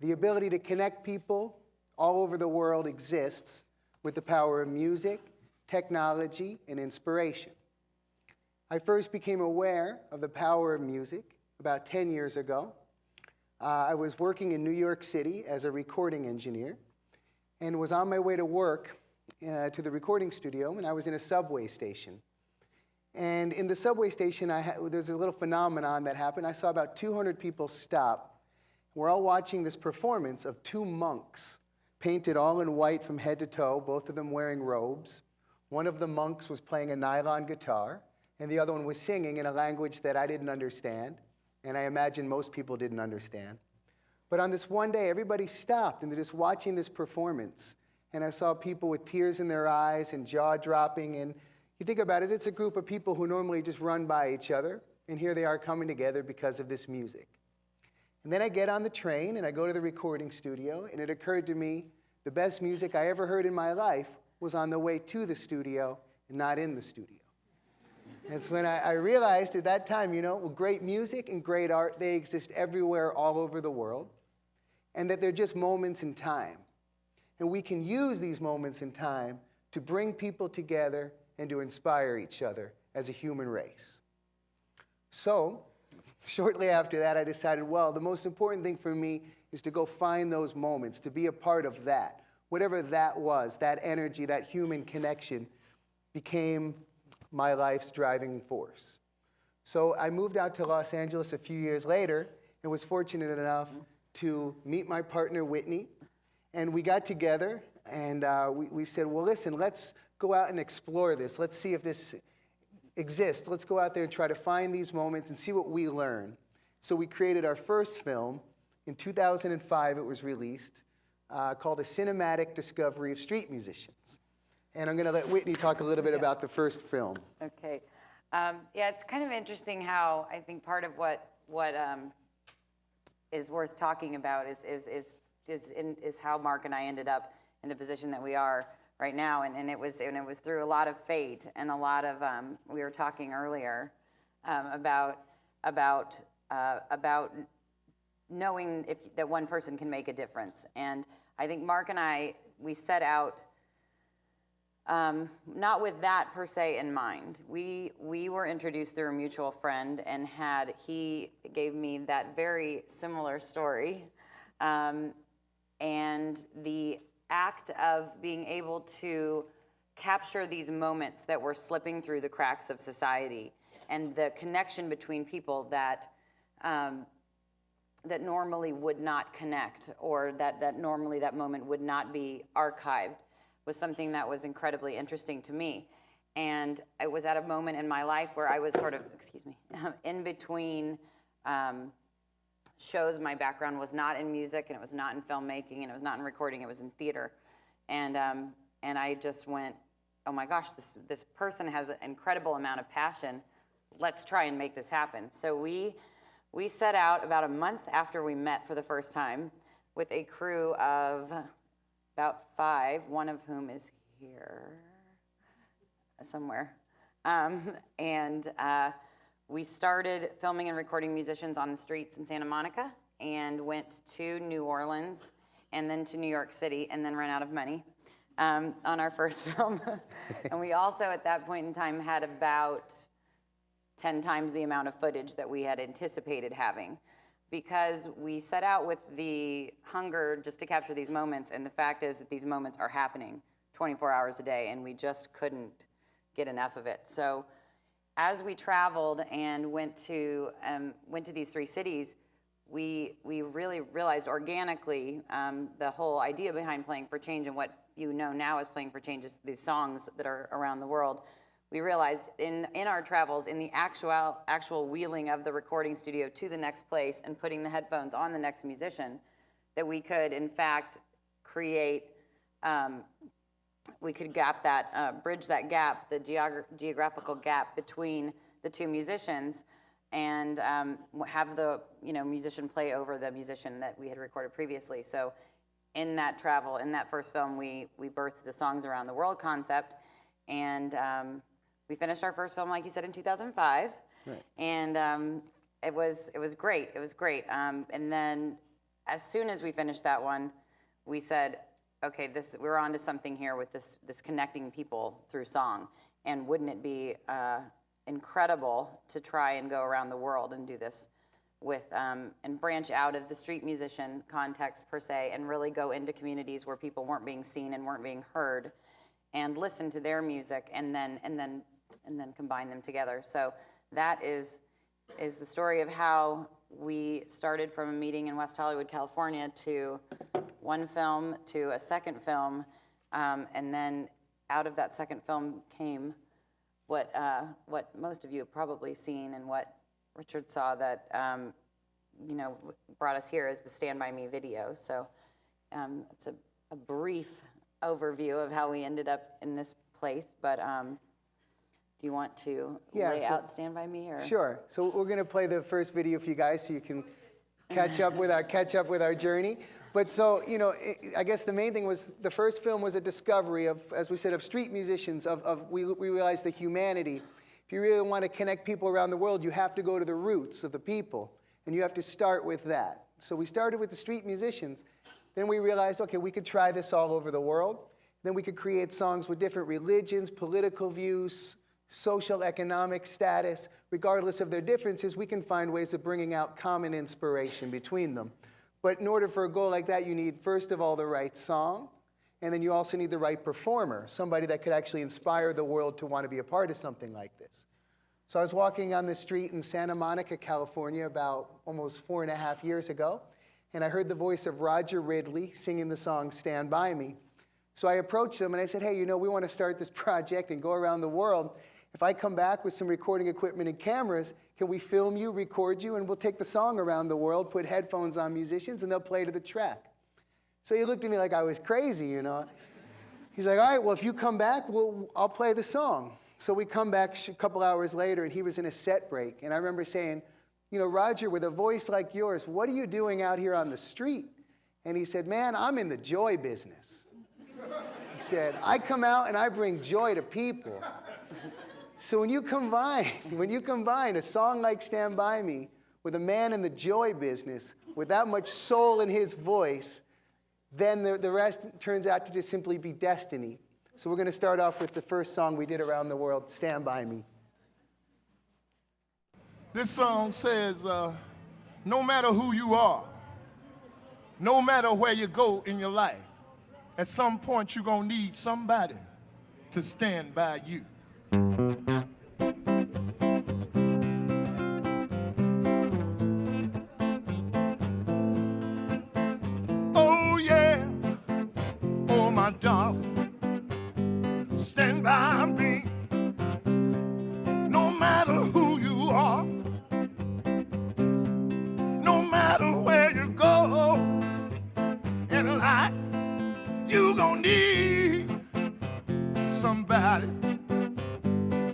The ability to connect people all over the world exists with the power of music, technology, and inspiration. I first became aware of the power of music about 10 years ago. I was working in New York City as a recording engineer and was on my way to work to the recording studio, and I was in a subway station. And in the subway station, there's a little phenomenon that happened. I saw about 200 people stop. We're all watching this performance of two monks painted all in white from head to toe, both of them wearing robes. One of the monks was playing a nylon guitar, and the other one was singing in a language that I didn't understand, and I imagine most people didn't understand. But on this one day, everybody stopped, and they're just watching this performance. And I saw people with tears in their eyes and jaw dropping, and you think about it, it's a group of people who normally just run by each other, and here they are coming together because of this music. And then I get on the train, and I go to the recording studio, and it occurred to me the best music I ever heard in my life was on the way to the studio and not in the studio. And so when I realized at that time, great music and great art, they exist everywhere all over the world, and that they're just moments in time. And we can use these moments in time to bring people together and to inspire each other as a human race. So, shortly after that, I decided, well, the most important thing for me is to go find those moments, to be a part of that. Whatever that was, that energy, that human connection became my life's driving force. So I moved out to Los Angeles a few years later and was fortunate enough to meet my partner, Whitney. And we got together and we said, well, listen, let's go out and explore this. Let's see if this exists. Let's go out there and try to find these moments and see what we learn. So we created our first film. In 2005, it was released, called A Cinematic Discovery of Street Musicians. And I'm going to let Whitney talk a little bit about the first film. Okay. It's kind of interesting how I think part of what is worth talking about is how Mark and I ended up in the position that we are right now, and it was through a lot of fate and a lot of we were talking earlier about knowing that one person can make a difference. And I think Mark and we set out not with that per se in mind. We were introduced through a mutual friend, and he gave me that very similar story, and the act of being able to capture these moments that were slipping through the cracks of society, and the connection between people that normally would not connect, or that normally that moment would not be archived, was something that was incredibly interesting to me. And I was at a moment in my life where I was sort of, in between shows. My background was not in music, and it was not in filmmaking, and it was not in recording, it was in theater. And I just went, oh my gosh, this person has an incredible amount of passion. Let's try and make this happen. So we set out about a month after we met for the first time with a crew of about 5, one of whom is here somewhere. We started filming and recording musicians on the streets in Santa Monica, and went to New Orleans, and then to New York City, and then ran out of money on our first film. And we also, at that point in time, had about 10 times the amount of footage that we had anticipated having. because we set out with the hunger just to capture these moments, and the fact is that these moments are happening 24 hours a day, and we just couldn't get enough of it. So as we traveled and went to these 3 cities, we really realized organically the whole idea behind Playing for Change, and what you know now as Playing for Change is these songs that are around the world. We realized in our travels, in the actual wheeling of the recording studio to the next place and putting the headphones on the next musician, that we could in fact create, we could bridge that gap, the geographical gap between the 2 musicians, and have the musician play over the musician that we had recorded previously. So in that travel, in that first film, we birthed the Songs Around the World concept, and we finished our first film, like you said, in 2005, right. And it was great. It was great. And then as soon as we finished that one, we said, okay, we're on to something here with this connecting people through song, and wouldn't it be incredible to try and go around the world and do this with and branch out of the street musician context per se, and really go into communities where people weren't being seen and weren't being heard, and listen to their music, and then combine them together. So that is the story of how we started from a meeting in West Hollywood, California, to one film, to a second film, and then out of that second film came what most of you have probably seen, and what Richard saw that brought us here, is the Stand By Me video. So it's a brief overview of how we ended up in this place, but do you want to lay out Stand By Me? Or? Sure. So we're going to play the first video for you guys so you can catch up with our journey. But so, I guess the main thing was the first film was a discovery of, as we said, of street musicians, we realized the humanity. If you really want to connect people around the world, you have to go to the roots of the people, and you have to start with that. So we started with the street musicians. Then we realized, okay, we could try this all over the world. Then we could create songs with different religions, political views, social, economic status. Regardless of their differences, we can find ways of bringing out common inspiration between them. But in order for a goal like that, you need, first of all, the right song, and then you also need the right performer, somebody that could actually inspire the world to want to be a part of something like this. So I was walking on the street in Santa Monica, California, about almost 4.5 years ago, and I heard the voice of Roger Ridley singing the song Stand By Me. So I approached him and I said, hey, we want to start this project and go around the world. If I come back with some recording equipment and cameras, can we film you, record you, and we'll take the song around the world, put headphones on musicians, and they'll play to the track. So he looked at me like I was crazy, He's like, all right, well, if you come back, I'll play the song. So we come back a couple hours later, and he was in a set break. And I remember saying, Roger, with a voice like yours, what are you doing out here on the street? And he said, man, I'm in the joy business. He said, I come out and I bring joy to people. So when you combine a song like Stand By Me with a man in the joy business, with that much soul in his voice, then the rest turns out to just simply be destiny. So we're going to start off with the first song we did around the world, Stand By Me. This song says, no matter who you are, no matter where you go in your life, at some point you're going to need somebody to stand by you. Oh yeah, oh my darling, stand by me. No matter who you are, no matter where you go in life, you gon' need somebody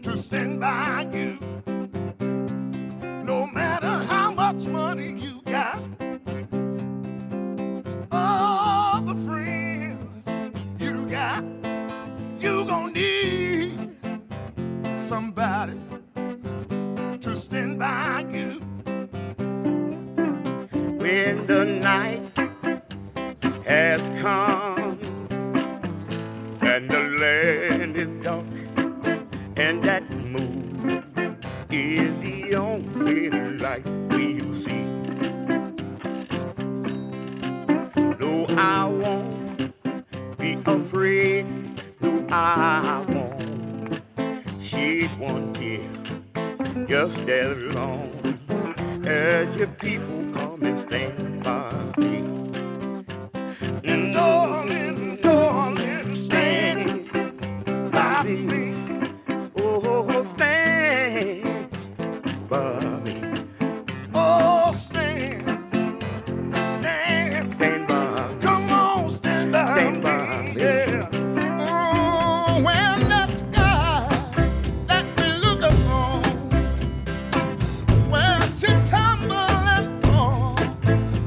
to stand by you. No matter how much money you got, all the friends you got, you gon' need somebody to stand by you. When the night has come and the land is dark and that moon is the only light we'll see, I want. She'd want here just as long as your people come and stand by me. And darling, darling, stand by me. Oh, stand by me. Oh, stand, stand, stand by me. Come on, stand by Stand by me. me. Yeah. Oh, when that sky that we look upon, when she tumble and fall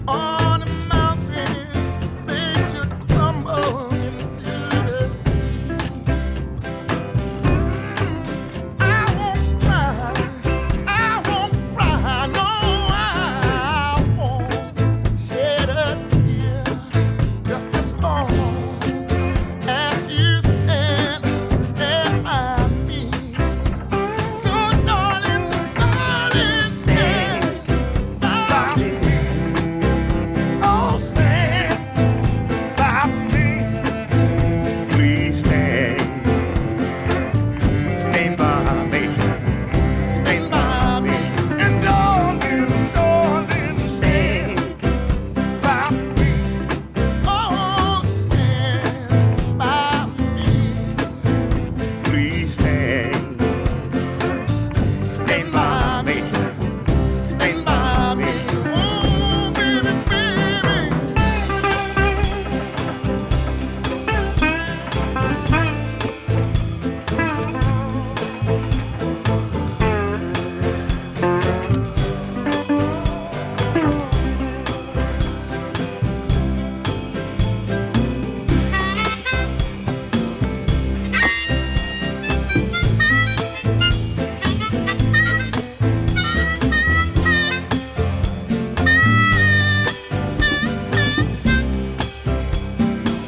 on the mountains, they should crumble into the sea. I won't cry, no, I won't shed a tear just as long as you stand by me. So darling, darling, stand by me. Oh, stand by me. Please stand, stand by me. Stand by me. And darling, darling, stand by me. Oh, stand by me. Please stand, Stand by me. Stand by me. Oh, baby, baby.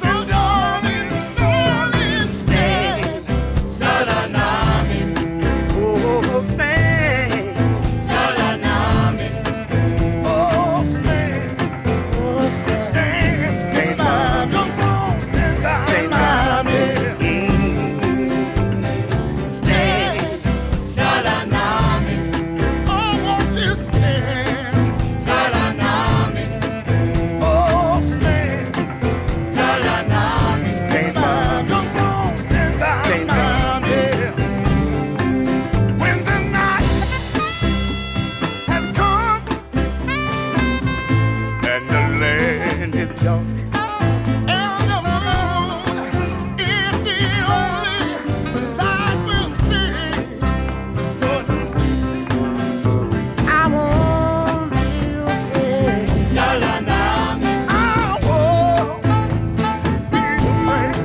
So darling, darling, stand. oh, stand, Oh, stand. Oh, stand. Stand by me. Come on, stand by me. Stand. Oh, won't you stand? Oh, stand. stand by me. Come on, stand by me. When the night has come And the land is dark. and the moon is the only light we'll see, I won't be afraid. I won't be afraid.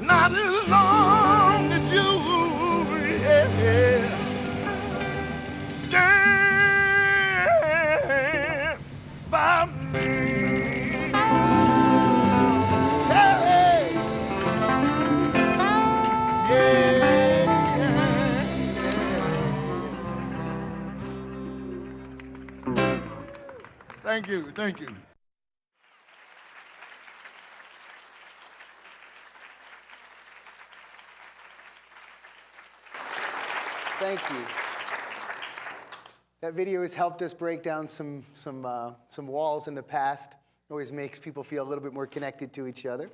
Not as long as you, yeah, stand by me. Hey, yeah. Thank you, thank you. Thank you. That video has helped us break down some walls in the past. It always makes people feel a little bit more connected to each other.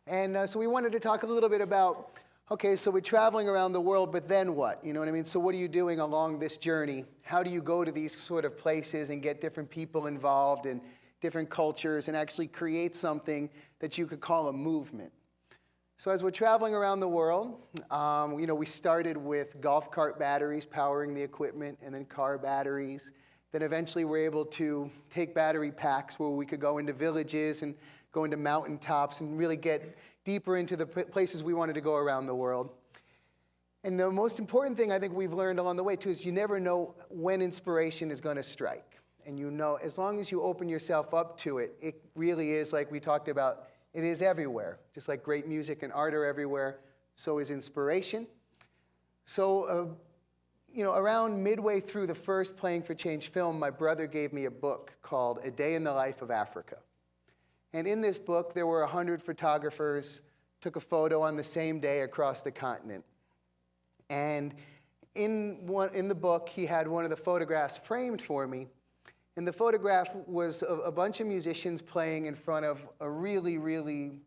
And so we wanted to talk a little bit about, okay, so we're traveling around the world, but then what? You know what I mean? So what are you doing along this journey? How do you go to these sort of places and get different people involved and different cultures and actually create something that you could call a movement? So as we're traveling around the world, we started with golf cart batteries powering the equipment, and then car batteries. Then eventually we're able to take battery packs where we could go into villages and go into mountaintops and really get deeper into the places we wanted to go around the world. And the most important thing I think we've learned along the way too is you never know when inspiration is going to strike. And you know, as long as you open yourself up to it, it really is like we talked about. It is everywhere. Just like great music and art are everywhere, so is inspiration. So, around midway through the first Playing for Change film, my brother gave me a book called A Day in the Life of Africa. And in this book, there were 100 photographers, took a photo on the same day across the continent. And in the book, he had one of the photographs framed for me. And the photograph was a bunch of musicians playing in front of a really, really,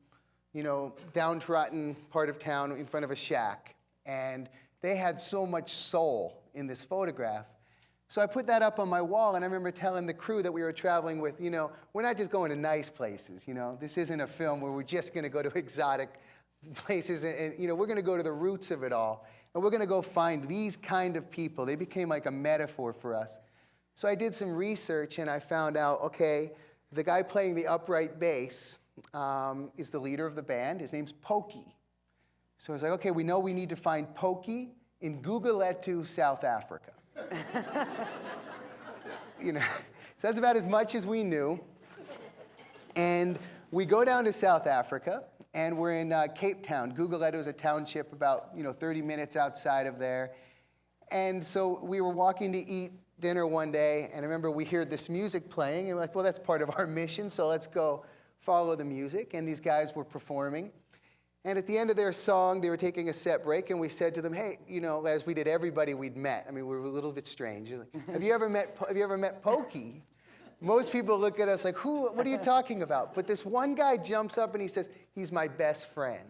downtrodden part of town in front of a shack. And they had so much soul in this photograph. So I put that up on my wall, and I remember telling the crew that we were traveling with, we're not just going to nice places, This isn't a film where we're just going to go to exotic places, and we're going to go to the roots of it all. And we're going to go find these kind of people. They became like a metaphor for us. So I did some research, and I found out, okay, the guy playing the upright bass is the leader of the band. His name's Pokey. So I was like, okay, we know we need to find Pokey in Guguletu, South Africa. So that's about as much as we knew. And we go down to South Africa, and we're in Cape Town. Guguletu is a township about 30 minutes outside of there. And so we were walking to eat dinner one day, and I remember we heard this music playing, and we're like, well, that's part of our mission, so let's go follow the music. And these guys were performing. And at the end of their song, they were taking a set break, and we said to them, hey, as we did everybody we'd met. I mean, we were a little bit strange. Like, have you ever met Pokey? Most people look at us like, what are you talking about? But this one guy jumps up and he says, he's my best friend.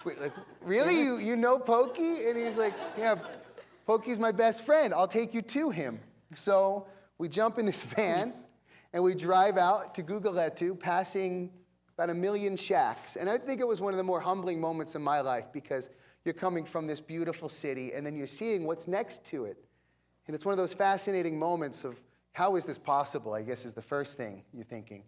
We're like, really? You know Pokey? And he's like, yeah, Pokey's my best friend. I'll take you to him. So we jump in this van, and we drive out to Guguletu, passing about 1 million shacks. And I think it was one of the more humbling moments in my life, because you're coming from this beautiful city, and then you're seeing what's next to it. And it's one of those fascinating moments of, how is this possible, I guess, is the first thing you're thinking.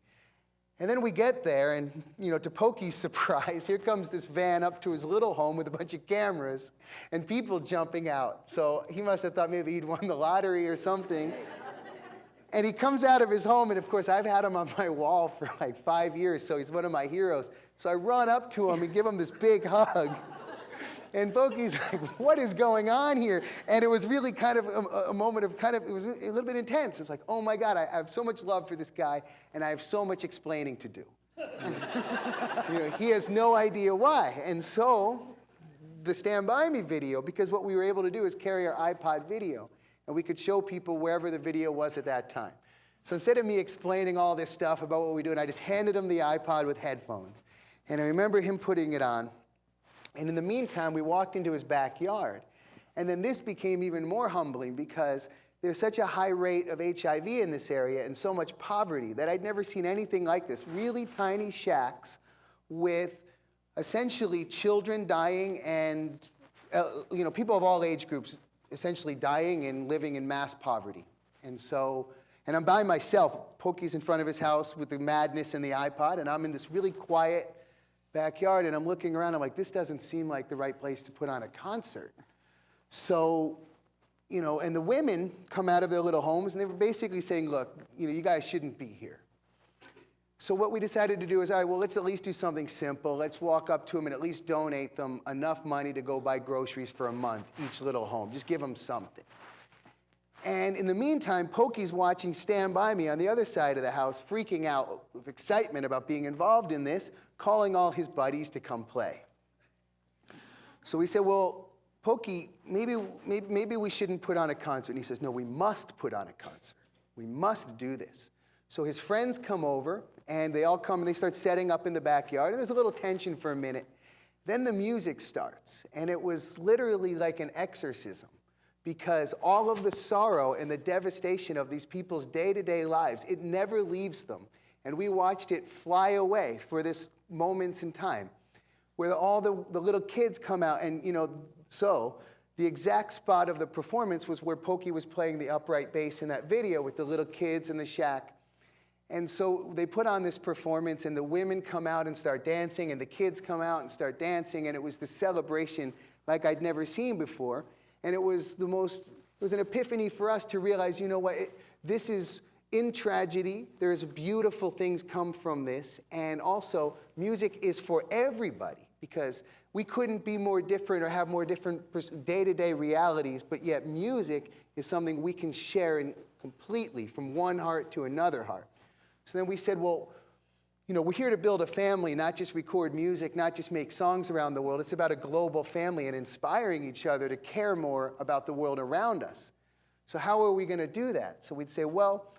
And then we get there, and to Pokey's surprise, here comes this van up to his little home with a bunch of cameras and people jumping out. So he must have thought maybe he'd won the lottery or something. And he comes out of his home, and of course, I've had him on my wall for like 5 years, so he's one of my heroes. So I run up to him and give him this big hug. And Pokey's like, what is going on here? And it was really kind of a moment of it was a little bit intense. It was like, oh my God, I have so much love for this guy, and I have so much explaining to do. He has no idea why. And so the Stand By Me video, because what we were able to do is carry our iPod video, and we could show people wherever the video was at that time. So instead of me explaining all this stuff about what we do, I just handed him the iPod with headphones. And I remember him putting it on. And in the meantime, we walked into his backyard. And then this became even more humbling, because there's such a high rate of HIV in this area and so much poverty that I'd never seen anything like this. Really tiny shacks with essentially children dying and people of all age groups essentially dying and living in mass poverty. And I'm by myself. Pokey's in front of his house with the madness and the iPod, and I'm in this really quiet backyard, and I'm looking around. I'm like, this doesn't seem like the right place to put on a concert. So, and the women come out of their little homes, and they were basically saying, look, you guys shouldn't be here. So what we decided to do is, all right, well, let's at least do something simple. Let's walk up to them and at least donate them enough money to go buy groceries for a month, each little home. Just give them something. And in the meantime, Pokey's watching Stand By Me on the other side of the house, freaking out with excitement about being involved in this, calling all his buddies to come play. So we said, well, Pokey, maybe we shouldn't put on a concert. And he says, no, we must put on a concert. We must do this. So his friends come over, and they all come, and they start setting up in the backyard. And there's a little tension for a minute. Then the music starts, and it was literally like an exorcism, because all of the sorrow and the devastation of these people's day-to-day lives, it never leaves them. And we watched it fly away for this moments in time, where all the little kids come out, and so the exact spot of the performance was where Pokey was playing the upright bass in that video with the little kids in the shack. And so they put on this performance, and the women come out and start dancing, and the kids come out and start dancing, and it was this celebration like I'd never seen before. And it was an epiphany for us to realize, this is in tragedy. There's beautiful things come from this. And also, music is for everybody, because we couldn't be more different or have more different day-to-day realities, but yet music is something we can share completely from one heart to another heart. So then we said, well, you know, we're here to build a family, not just record music, not just make songs around the world. It's about a global family and inspiring each other to care more about the world around us. So how are we going to do that? So we'd say, well,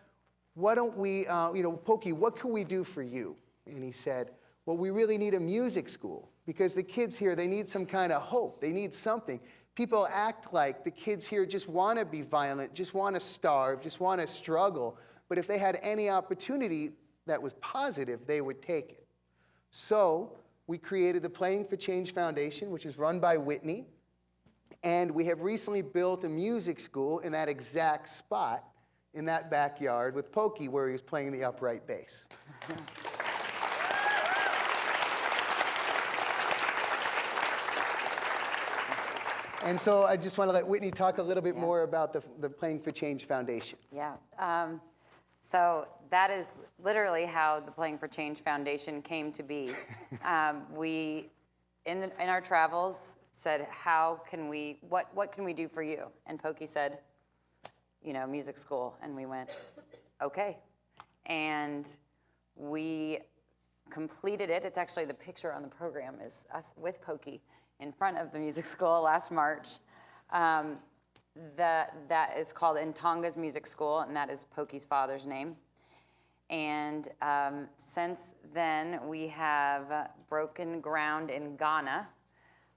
why don't we, you know, Pokey, what can we do for you? And he said, well, we really need a music school because the kids here, they need some kind of hope. They need something. People act like the kids here just want to be violent, just want to starve, just want to struggle. But if they had any opportunity that was positive, they would take it. So we created the Playing for Change Foundation, which is run by Whitney. And we have recently built a music school in that exact spot in that backyard with Pokey, where he was playing the upright bass. And so I just want to let Whitney talk a little bit more about the Playing for Change Foundation. Yeah. So that is literally how the Playing for Change Foundation came to be. We, in our travels, said, what can we do for you? And Pokey said, you know, music school. And we went, okay. And we completed it. It's actually the picture on the program is us with Pokey in front of the music school last March. That is called Ntonga's Music School, and that is Pokey's father's name. And since then, we have broken ground in Ghana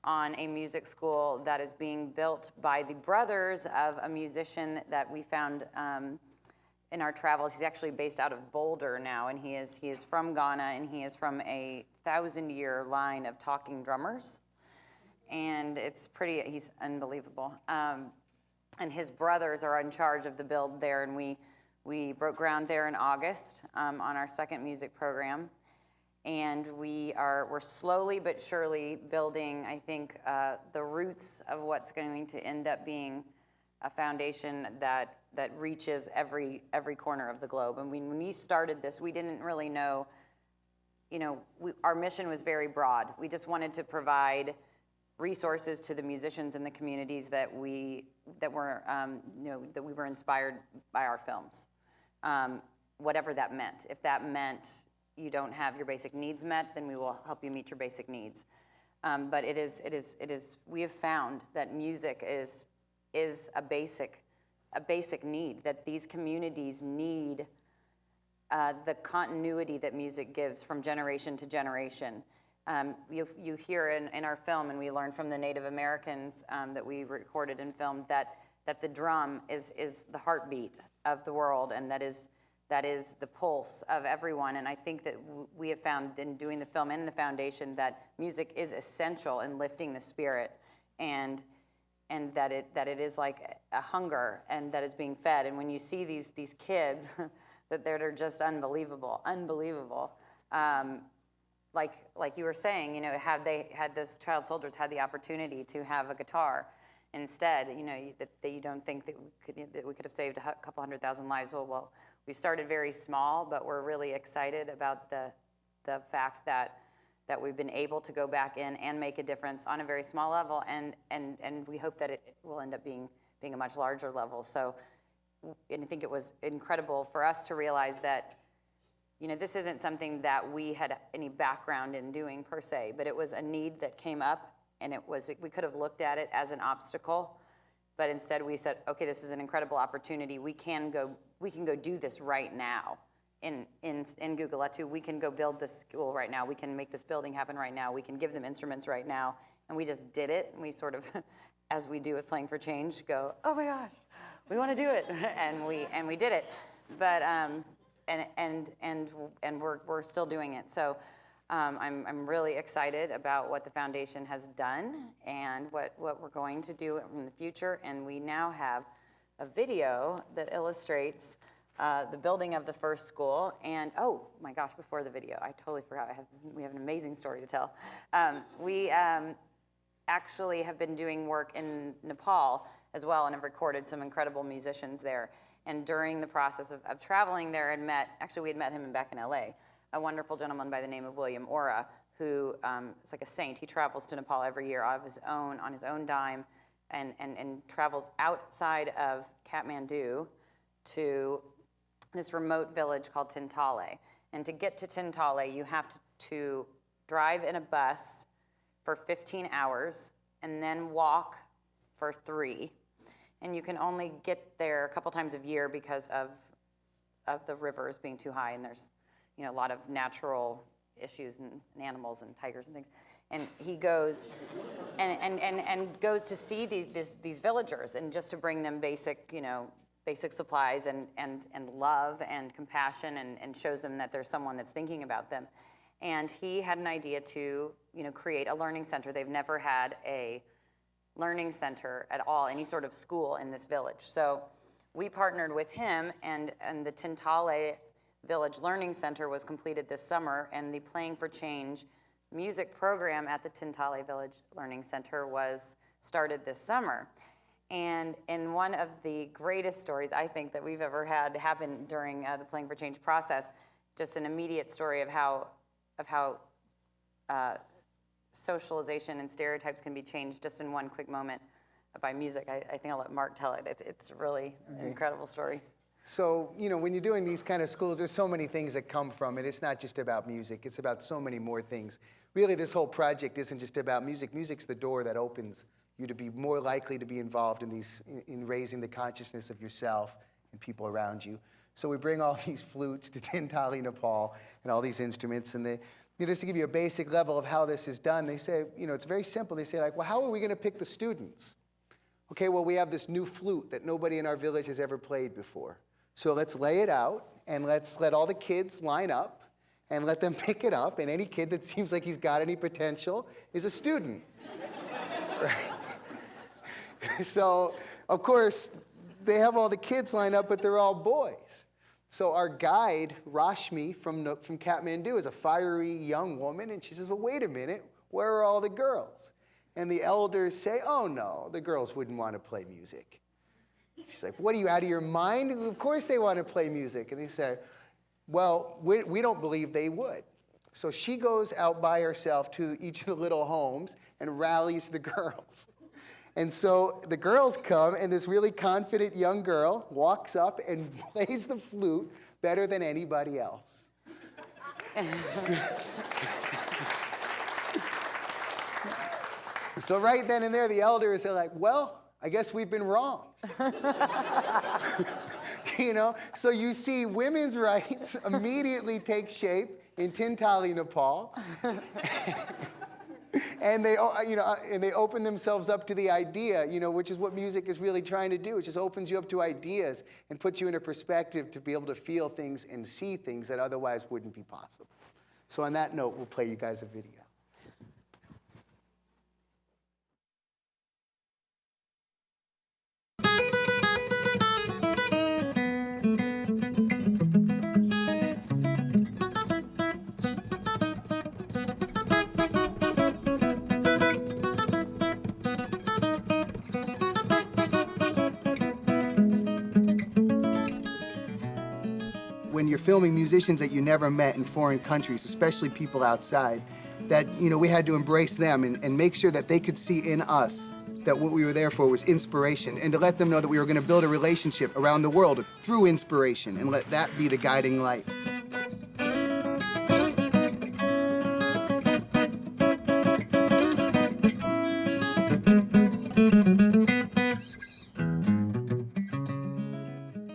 on a music school that is being built by the brothers of a musician that we found in our travels. He's actually based out of Boulder now, and he is from Ghana, and he is from a 1,000-year line of talking drummers. And he's unbelievable. And his brothers are in charge of the build there, and we broke ground there in August on our second music program. And we're slowly but surely building, I think, the roots of what's going to end up being a foundation that reaches every corner of the globe. And when we started this, we didn't really know, you know, our mission was very broad. We just wanted to provide resources to the musicians in the communities that we were inspired by our films, whatever that meant. If that meant you don't have your basic needs met, then we will help you meet your basic needs. But it is. We have found that music is a basic need, that these communities need the continuity that music gives from generation to generation. You hear in our film, and we learned from the Native Americans that we recorded and filmed, that the drum is the heartbeat of the world, and that is the pulse of everyone. And I think that we have found in doing the film and in the foundation that music is essential in lifting the spirit, and that it is like a hunger, and that it's being fed. And when you see these kids, that they're just unbelievable. Like you were saying, you know, had those child soldiers had the opportunity to have a guitar instead, you know, that you don't think that we could have saved a couple 100,000 lives. Well, we started very small, but we're really excited about the fact that we've been able to go back in and make a difference on a very small level, and we hope that it will end up being a much larger level. So, and I think it was incredible for us to realize that, you know, this isn't something that we had any background in doing per se, but it was a need that came up, and we could have looked at it as an obstacle, but instead we said, okay, this is an incredible opportunity. We can go do this right now in Guguletu. We can go build this school right now. We can make this building happen right now. We can give them instruments right now. And we just did it, and we sort of, as we do with Playing for Change, go, oh my gosh, we want to do it, and we did it. But and we're still doing it. So I'm really excited about what the foundation has done and what we're going to do in the future. And we now have a video that illustrates the building of the first school. And oh my gosh, before the video, I totally forgot. We have an amazing story to tell. We actually have been doing work in Nepal as well, and have recorded some incredible musicians there. And during the process of traveling there, we had met him back in LA, a wonderful gentleman by the name of William Ora, who is like a saint. He travels to Nepal every year on his own dime, and travels outside of Kathmandu to this remote village called Tintale. And to get to Tintale, you have to drive in a bus for 15 hours and then walk for 3. And you can only get there a couple times a year because of the rivers being too high, and there's a lot of natural issues and animals and tigers and things. And he goes and goes to see these villagers, and just to bring them basic supplies and love and compassion, and shows them that there's someone that's thinking about them. And he had an idea to create a learning center. They've never had a learning center at all, any sort of school in this village. So we partnered with him, and the Tintale Village Learning Center was completed this summer, and the Playing for Change music program at the Tintale Village Learning Center was started this summer. And in one of the greatest stories, I think, that we've ever had happen during the Playing for Change process, just an immediate story of how socialization and stereotypes can be changed just in one quick moment by music. I think I'll let Mark tell it. It's really an incredible story. So, when you're doing these kind of schools, there's so many things that come from it. It's not just about music. It's about so many more things. Really, this whole project isn't just about music. Music's the door that opens you to be more likely to be involved in raising the consciousness of yourself and people around you. So we bring all these flutes to Tintale, Nepal, and all these instruments, and just to give you a basic level of how this is done, they say, it's very simple. They say, well, how are we going to pick the students? Okay, well, we have this new flute that nobody in our village has ever played before. So let's lay it out, and let's let all the kids line up, and let them pick it up, and any kid that seems like he's got any potential is a student. Right? So, of course, they have all the kids lined up, but they're all boys. So our guide, Rashmi from Kathmandu, is a fiery young woman, and she says, well, wait a minute, where are all the girls? And the elders say, oh, no, the girls wouldn't want to play music. She's like, what, are you out of your mind? Of course they want to play music. And they say, well, we don't believe they would. So she goes out by herself to each of the little homes and rallies the girls. And so the girls come, and this really confident young girl walks up and plays the flute better than anybody else. So right then and there, the elders are like, well, I guess we've been wrong. So you see women's rights immediately take shape in Tintale, Nepal. And they open themselves up to the idea, which is what music is really trying to do. It just opens you up to ideas and puts you in a perspective to be able to feel things and see things that otherwise wouldn't be possible. So on that note, we'll play you guys a video. When you're filming musicians that you never met in foreign countries, especially people outside, that we had to embrace them and make sure that they could see in us that what we were there for was inspiration, and to let them know that we were going to build a relationship around the world through inspiration, and let that be the guiding light.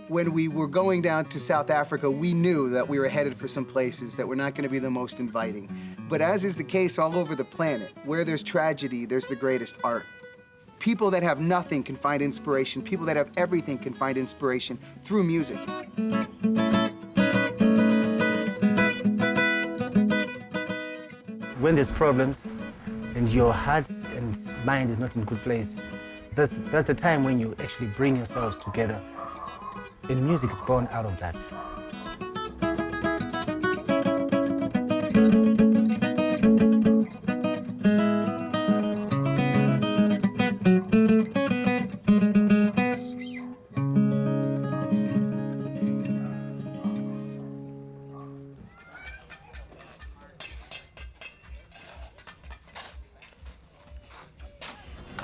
When we were going down to South Africa, we knew that we were headed for some places that were not going to be the most inviting. But as is the case all over the planet, where there's tragedy, there's the greatest art. People that have nothing can find inspiration. People that have everything can find inspiration through music. When there's problems and your heart and mind is not in a good place, that's the time when you actually bring yourselves together. And music is born out of that.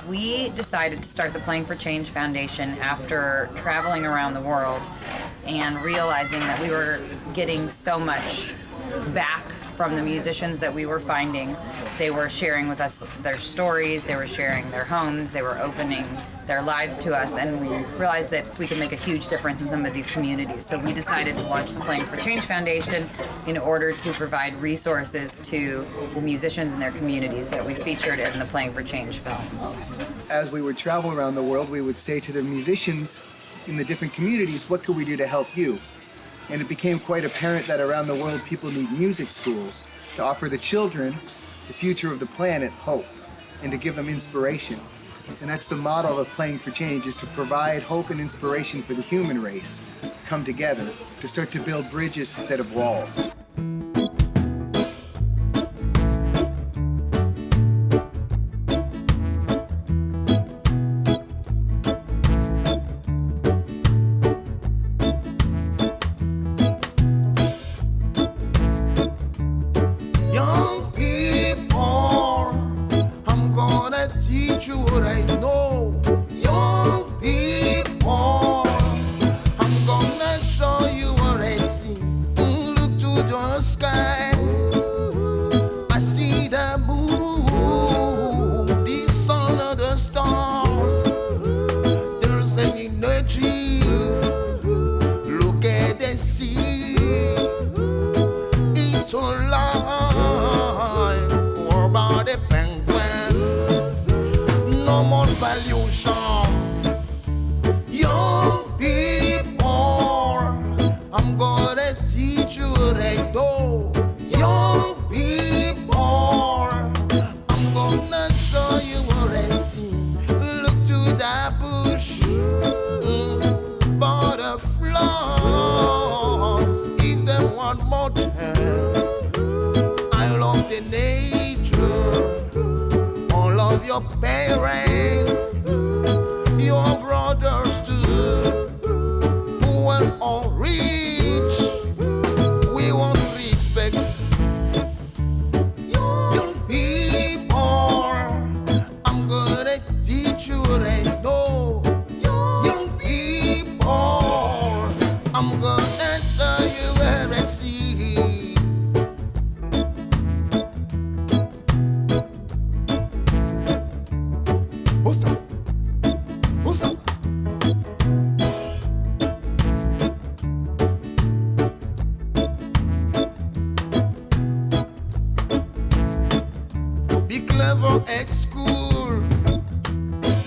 We decided to start the Playing for Change Foundation after traveling around the world and realizing that we were getting so much back from the musicians that we were finding. They were sharing with us their stories, they were sharing their homes, they were opening their lives to us, and we realized that we could make a huge difference in some of these communities. So we decided to launch the Playing for Change Foundation in order to provide resources to the musicians in their communities that we featured in the Playing for Change films. As we would travel around the world, we would say to the musicians in the different communities, what could we do to help you? And it became quite apparent that around the world, people need music schools to offer the children the future of the planet hope and to give them inspiration. And that's the model of Playing for Change, is to provide hope and inspiration for the human race to come together, to start to build bridges instead of walls. Young people, I'm gonna teach you what I know. Young people, I'm gonna show you what I see. Look to the sky, I see the moon, the sun and the stars. There's an energy, look at the sea. It's alive, or about the penguin. No more pollution. Young people, I'm gonna teach you what I know. Young people, I'm gonna show you what I see. Look to that bush, butterflies, give them one more chance. I love the nature, all of your parents, your brothers too, poor or rich, we want respect. Young people, I'm gonna teach you what I know. Young people, I'm gonna show you what I see. What's up? What's up? Be clever at school.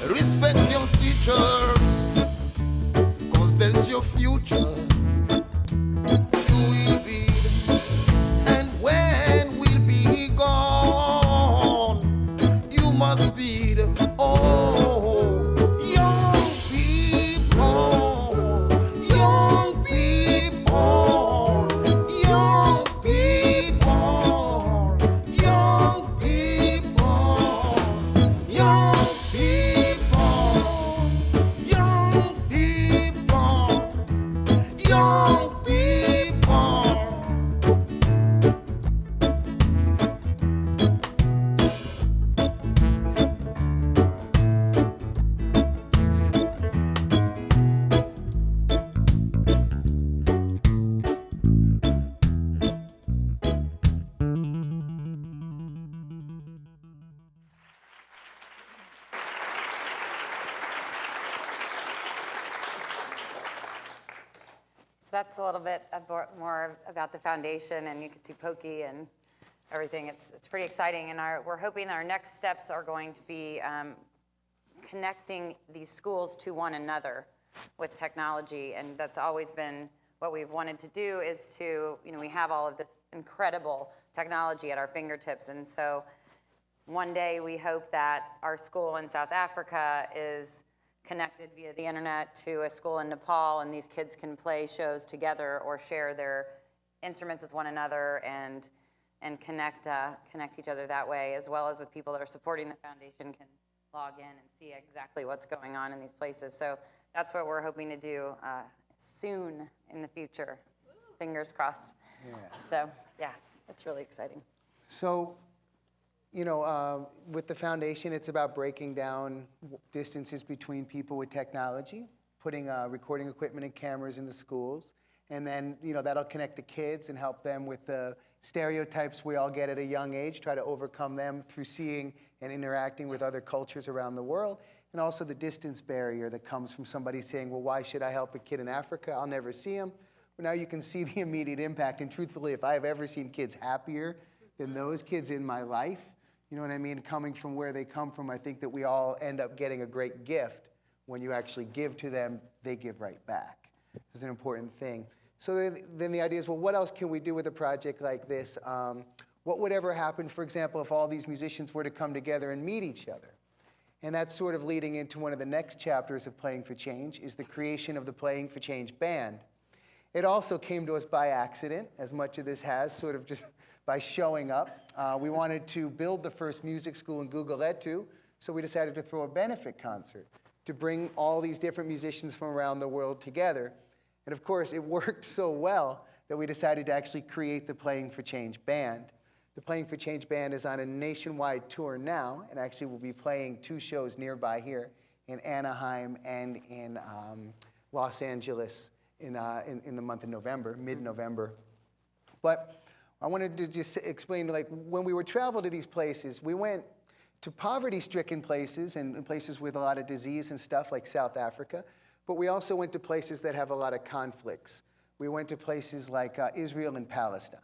Respect your teachers, 'cause there's your future. You will be, and when we'll be gone, you must be the young people, young people, young people, young people, young people, young people, young people. So that's a little bit more about the foundation, and you can see Pokey and everything. It's pretty exciting, and we're hoping our next steps are going to be connecting these schools to one another with technology, and that's always been what we've wanted to do, is to, we have all of this incredible technology at our fingertips, and so one day we hope that our school in South Africa is connected via the internet to a school in Nepal, and these kids can play shows together or share their instruments with one another and connect each other that way, as well as with people that are supporting the foundation can log in and see exactly what's going on in these places. So that's what we're hoping to do soon in the future. Fingers crossed. Yeah. So yeah, it's really exciting. So, with the foundation, it's about breaking down distances between people with technology. putting recording equipment and cameras in the schools. And then, that'll connect the kids and help them with the stereotypes we all get at a young age, try to overcome them through seeing and interacting with other cultures around the world. And also the distance barrier that comes from somebody saying, well, why should I help a kid in Africa? I'll never see him. But now you can see the immediate impact. And truthfully, if I have ever seen kids happier than those kids in my life, you know what I mean? Coming from where they come from, I think that we all end up getting a great gift. When you actually give to them, they give right back. It's an important thing. So then the idea is, well, what else can we do with a project like this? What would ever happen, for example, if all these musicians were to come together and meet each other? And that's sort of leading into one of the next chapters of Playing for Change, is the creation of the Playing for Change band. It also came to us by accident, as much of this has, sort of just by showing up. We wanted to build the first music school in Guguletu, so we decided to throw a benefit concert to bring all these different musicians from around the world together. And of course, it worked so well that we decided to actually create the Playing for Change band. The Playing for Change band is on a nationwide tour now, and actually will be playing 2 shows nearby here in Anaheim and in Los Angeles in the month of November, mid-November. But I wanted to just explain, like, when we would travel to these places, we went to poverty-stricken places and places with a lot of disease and stuff like South Africa, but we also went to places that have a lot of conflicts. We went to places like Israel and Palestine.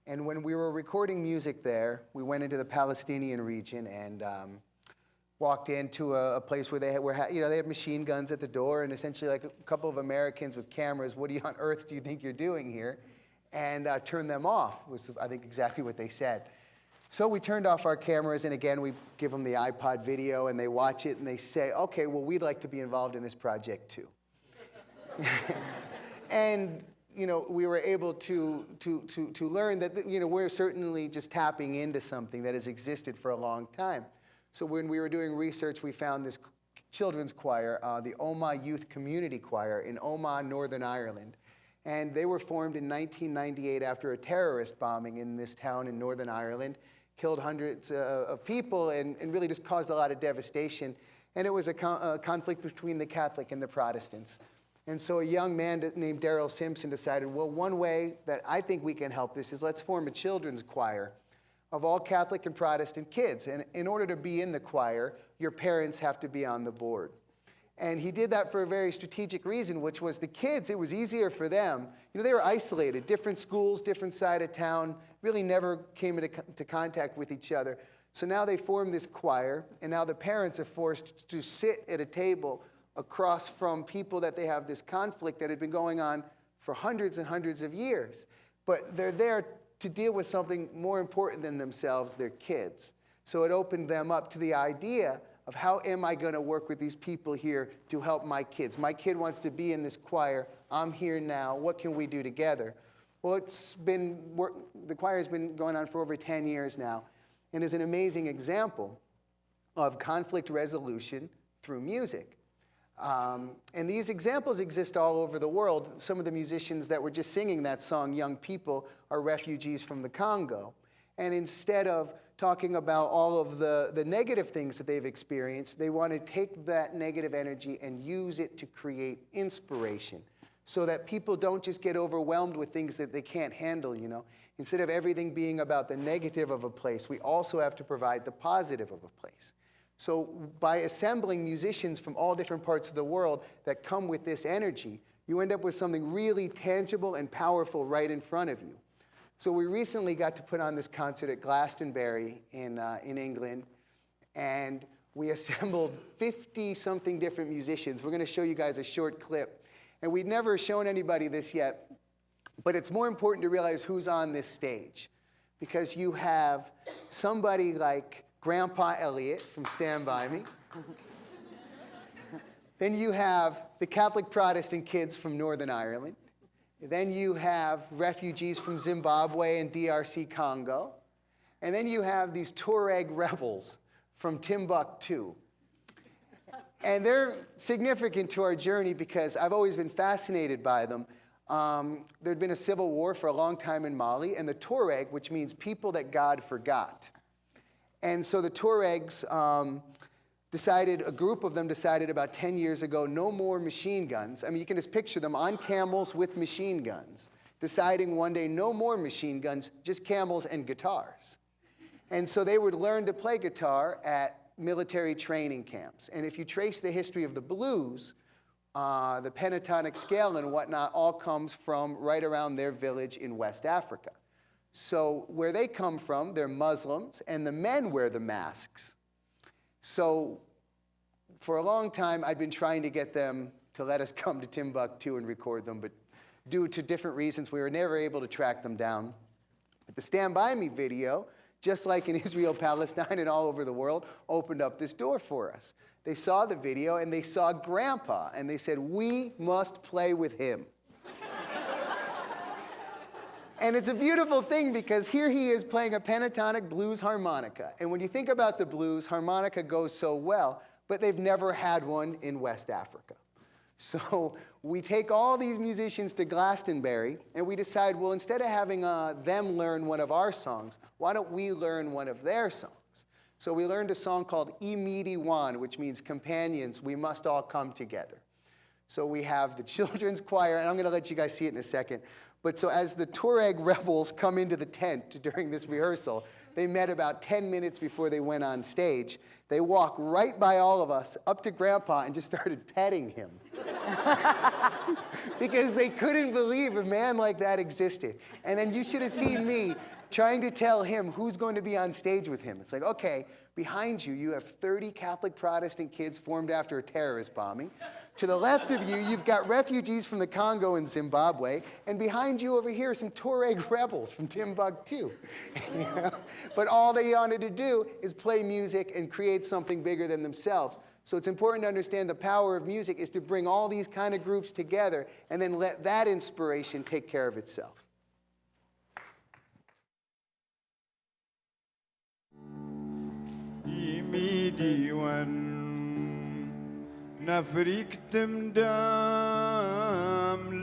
And when we were recording music there, we went into the Palestinian region and walked into a place where they had machine guns at the door, and essentially like a couple of Americans with cameras, what on earth do you think you're doing here? And turned them off, was I think exactly what they said. So we turned off our cameras, and again, we give them the iPod video, and they watch it, and they say, okay, well, we'd like to be involved in this project too. And we were able to learn that we're certainly just tapping into something that has existed for a long time. So when we were doing research, we found this children's choir, the Omagh Youth Community Choir in Omagh, Northern Ireland. And they were formed in 1998 after a terrorist bombing in this town in Northern Ireland, killed hundreds of people and really just caused a lot of devastation. And it was a conflict between the Catholic and the Protestants. And so a young man named Daryl Simpson decided, well, one way that I think we can help this is let's form a children's choir of all Catholic and Protestant kids. And in order to be in the choir, your parents have to be on the board. And he did that for a very strategic reason, which was the kids, it was easier for them. They were isolated, different schools, different side of town, really never came into contact with each other. So now they formed this choir, and now the parents are forced to sit at a table across from people that they have this conflict that had been going on for hundreds and hundreds of years. But they're there to deal with something more important than themselves, their kids. So it opened them up to the idea of how am I going to work with these people here to help my kids? My kid wants to be in this choir. I'm here now. What can we do together? Well, the choir has been going on for over 10 years now and is an amazing example of conflict resolution through music. And these examples exist all over the world. Some of the musicians that were just singing that song, Young People, are refugees from the Congo. And instead of talking about all of the negative things that they've experienced, they want to take that negative energy and use it to create inspiration so that people don't just get overwhelmed with things that they can't handle, Instead of everything being about the negative of a place, we also have to provide the positive of a place. So by assembling musicians from all different parts of the world that come with this energy, you end up with something really tangible and powerful right in front of you. So we recently got to put on this concert at Glastonbury in England, and we assembled 50-something different musicians. We're going to show you guys a short clip. And we'd never shown anybody this yet, but it's more important to realize who's on this stage, because you have somebody like Grandpa Elliot from Stand By Me. Then you have the Catholic Protestant kids from Northern Ireland. Then you have refugees from Zimbabwe and DRC Congo. And then you have these Tuareg rebels from Timbuktu. And they're significant to our journey because I've always been fascinated by them. There'd been a civil war for a long time in Mali, and the Tuareg, which means people that God forgot. And so the Tuaregs a group of them decided about 10 years ago, no more machine guns. I mean, you can just picture them on camels with machine guns, deciding one day no more machine guns, just camels and guitars. And so they would learn to play guitar at military training camps. And if you trace the history of the blues, the pentatonic scale and whatnot all comes from right around their village in West Africa. So where they come from, they're Muslims, and the men wear the masks. So for a long time, I'd been trying to get them to let us come to Timbuktu and record them, but due to different reasons, we were never able to track them down. But the Stand By Me video, just like in Israel, Palestine, and all over the world, opened up this door for us. They saw the video, and they saw Grandpa, and they said, we must play with him. And it's a beautiful thing because here he is playing a pentatonic blues harmonica. And when you think about the blues, harmonica goes so well, but they've never had one in West Africa. So we take all these musicians to Glastonbury, and we decide, well, instead of having them learn one of our songs, why don't we learn one of their songs? So we learned a song called Imidi Wan, which means companions, we must all come together. So we have the children's choir, and I'm going to let you guys see it in a second. But so as the Tuareg rebels come into the tent during this rehearsal, they met about 10 minutes before they went on stage. They walked right by all of us up to Grandpa and just started petting him. Because they couldn't believe a man like that existed. And then you should have seen me trying to tell him who's going to be on stage with him. It's like, okay, behind you, you have 30 Catholic Protestant kids formed after a terrorist bombing. To the left of you, you've got refugees from the Congo and Zimbabwe, and behind you over here are some Tuareg rebels from Timbuktu. You know? But all they wanted to do is play music and create something bigger than themselves. So it's important to understand the power of music is to bring all these kind of groups together and then let that inspiration take care of itself. نفريك تمدام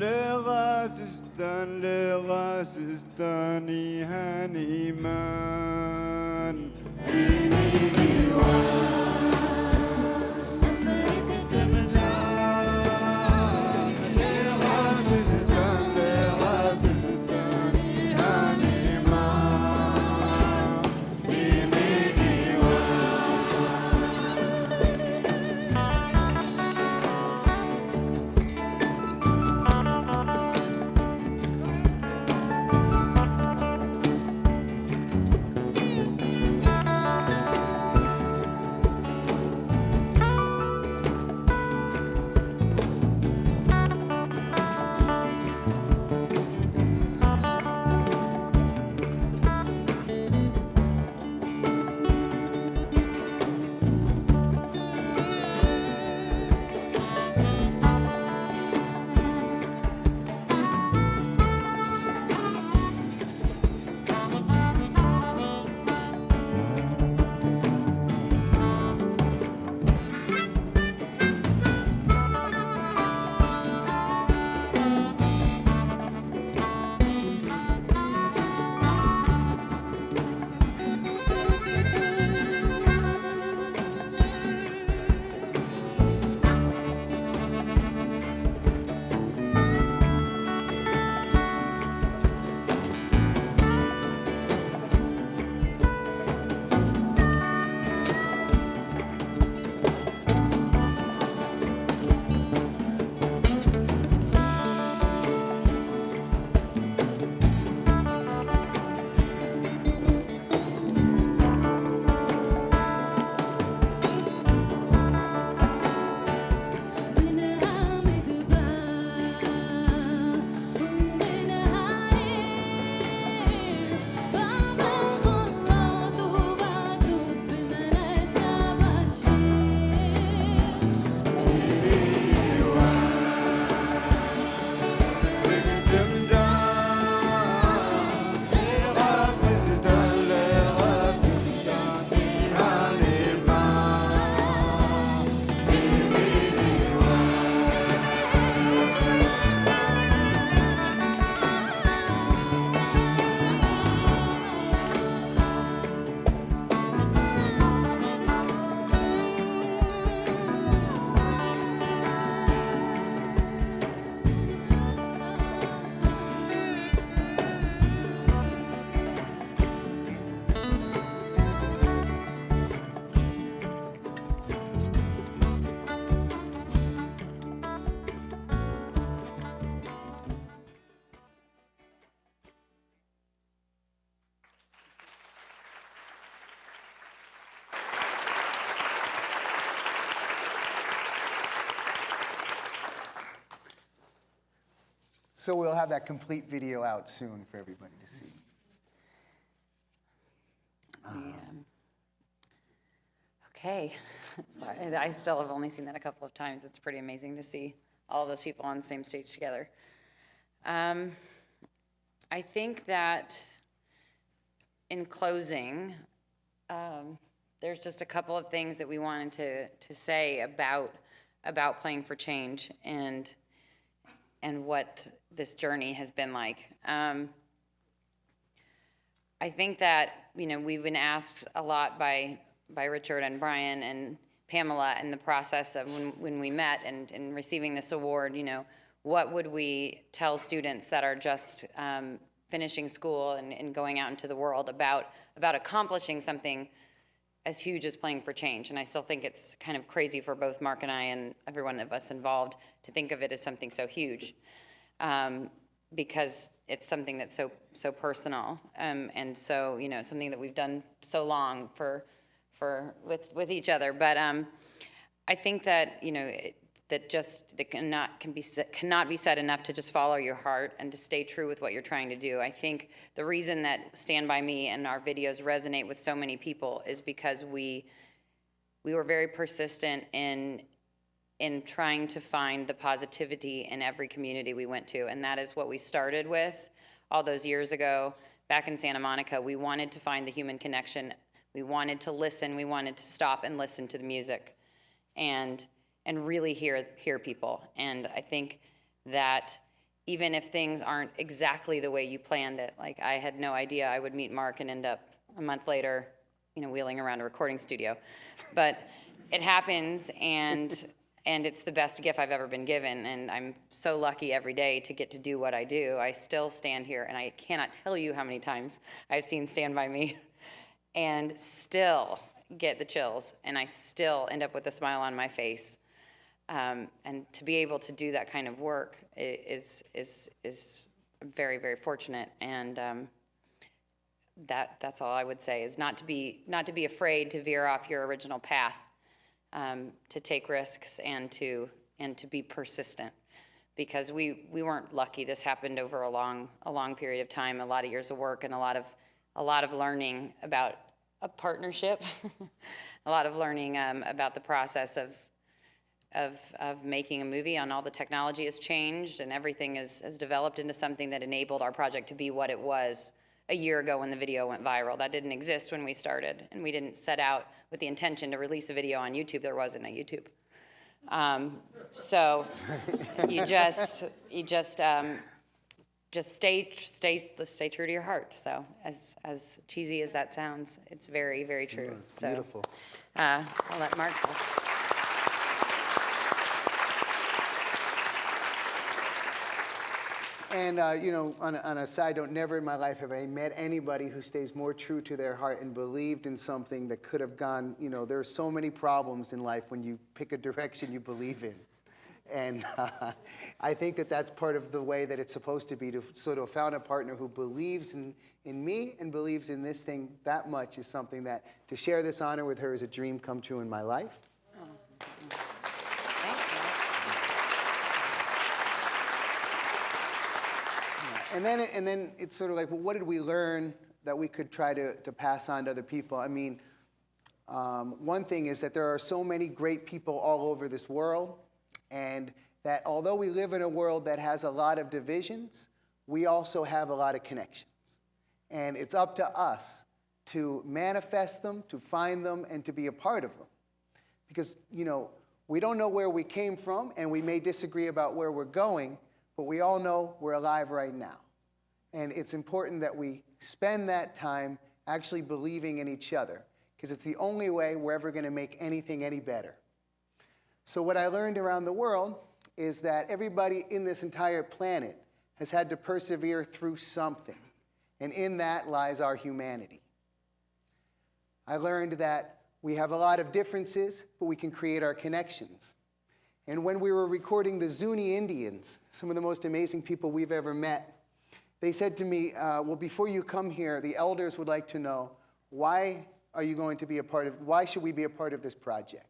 لغاسستاني هانيمان So we'll have that complete video out soon for everybody to see. Okay, sorry, I still have only seen that a couple of times. It's pretty amazing to see all those people on the same stage together. I think that in closing, there's just a couple of things that we wanted to say about Playing for Change and what this journey has been like. I think that, we've been asked a lot by Richard and Brian and Pamela in the process of when we met and receiving this award, what would we tell students that are just finishing school and going out into the world about accomplishing something as huge as Playing for Change? And I still think it's kind of crazy for both Mark and I and every one of us involved to think of it as something so huge, because it's something that's so personal, and so something that we've done so long with each other. But I think that it cannot be said enough to just follow your heart and to stay true with what you're trying to do. I think the reason that Stand By Me and our videos resonate with so many people is because we were very persistent in trying to find the positivity in every community we went to, and that is what we started with all those years ago back in Santa Monica. We wanted to find the human connection. We wanted to listen. We wanted to stop and listen to the music and really hear people. And I think that even if things aren't exactly the way you planned it, like I had no idea I would meet Mark and end up a month later, wheeling around a recording studio. But it happens, and it's the best gift I've ever been given, and I'm so lucky every day to get to do what I do. I still stand here, and I cannot tell you how many times I've seen Stand By Me and still get the chills, and I still end up with a smile on my face. And to be able to do that kind of work is very, very fortunate, and that's all I would say, is not to be afraid to veer off your original path, to take risks and to be persistent, because we weren't lucky. This happened over a long period of time, a lot of years of work, and a lot of learning about a partnership, a lot of learning about the process of making a movie. On all the technology has changed, and everything has developed into something that enabled our project to be what it was a year ago when the video went viral. That didn't exist when we started, and we didn't set out with the intention to release a video on YouTube. There wasn't a YouTube. So you just stay true to your heart. So as cheesy as that sounds, it's very, very true. So beautiful. I'll let Mark go. And, on a side note, never in my life have I met anybody who stays more true to their heart and believed in something that could have gone, there are so many problems in life when you pick a direction you believe in. And I think that that's part of the way that it's supposed to be, to sort of found a partner who believes in me and believes in this thing that much is something that, to share this honor with her is a dream come true in my life. And then it's sort of like, well, what did we learn that we could try to pass on to other people? I mean, one thing is that there are so many great people all over this world, and that although we live in a world that has a lot of divisions, we also have a lot of connections. And it's up to us to manifest them, to find them, and to be a part of them. Because, we don't know where we came from, and we may disagree about where we're going, but we all know we're alive right now. And it's important that we spend that time actually believing in each other, because it's the only way we're ever going to make anything any better. So what I learned around the world is that everybody in this entire planet has had to persevere through something, and in that lies our humanity. I learned that we have a lot of differences, but we can create our connections. And when we were recording the Zuni Indians, some of the most amazing people we've ever met, they said to me, well, before you come here, the elders would like to know, why should we be a part of this project?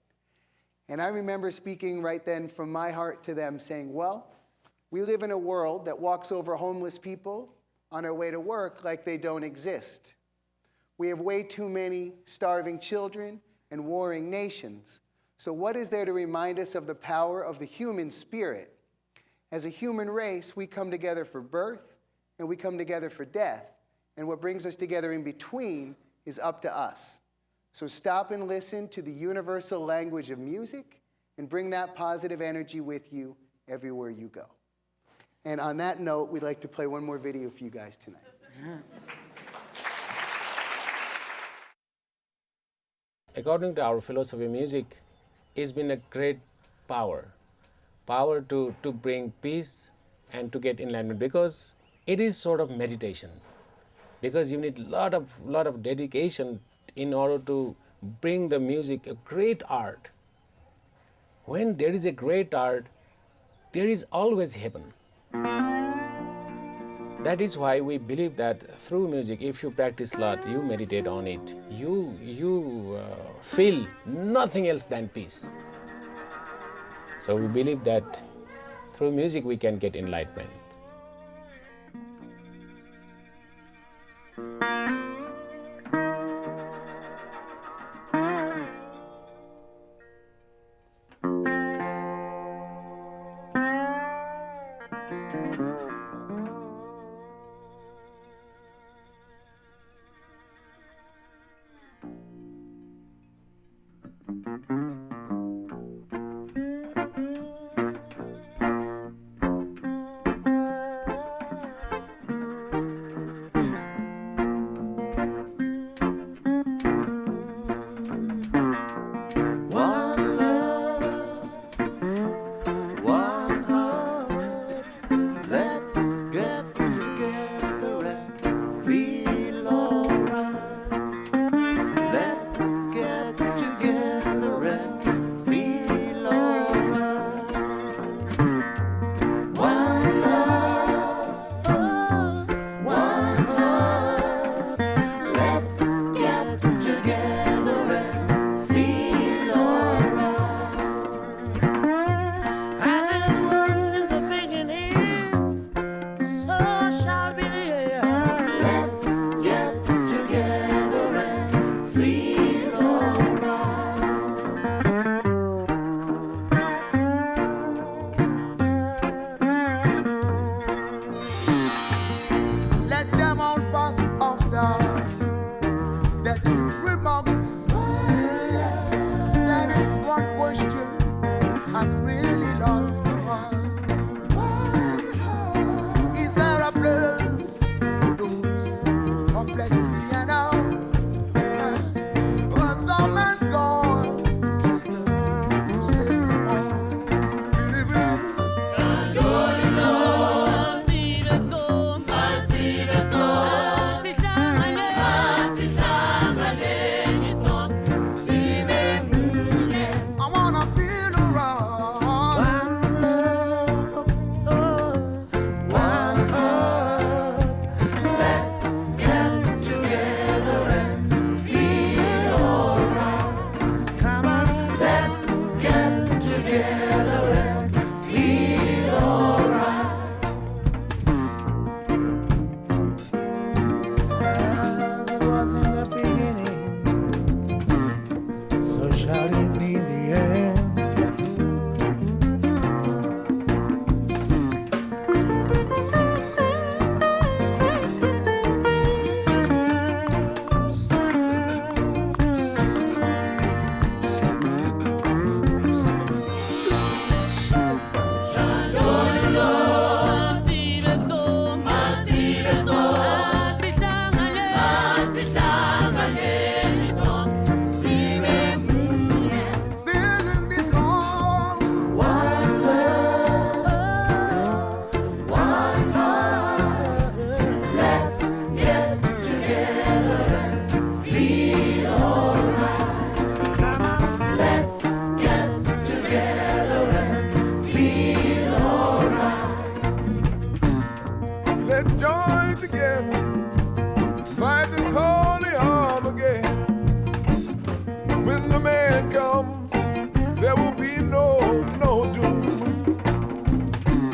And I remember speaking right then from my heart to them saying, well, We live in a world that walks over homeless people on our way to work like they don't exist. We have way too many starving children and warring nations. So what is there to remind us of the power of the human spirit? As a human race, we come together for birth, and we come together for death. And what brings us together in between is up to us. So stop and listen to the universal language of music and bring that positive energy with you everywhere you go. And on that note, we'd like to play one more video for you guys tonight. According to our philosophy, music has been a great power to bring peace and to get enlightenment, because it is sort of meditation. Because you need lot of dedication in order to bring the music a great art. When there is a great art, there is always heaven. That is why we believe that through music, if you practice a lot, you meditate on it, you feel nothing else than peace. So we believe that through music we can get enlightenment. There will be no doom.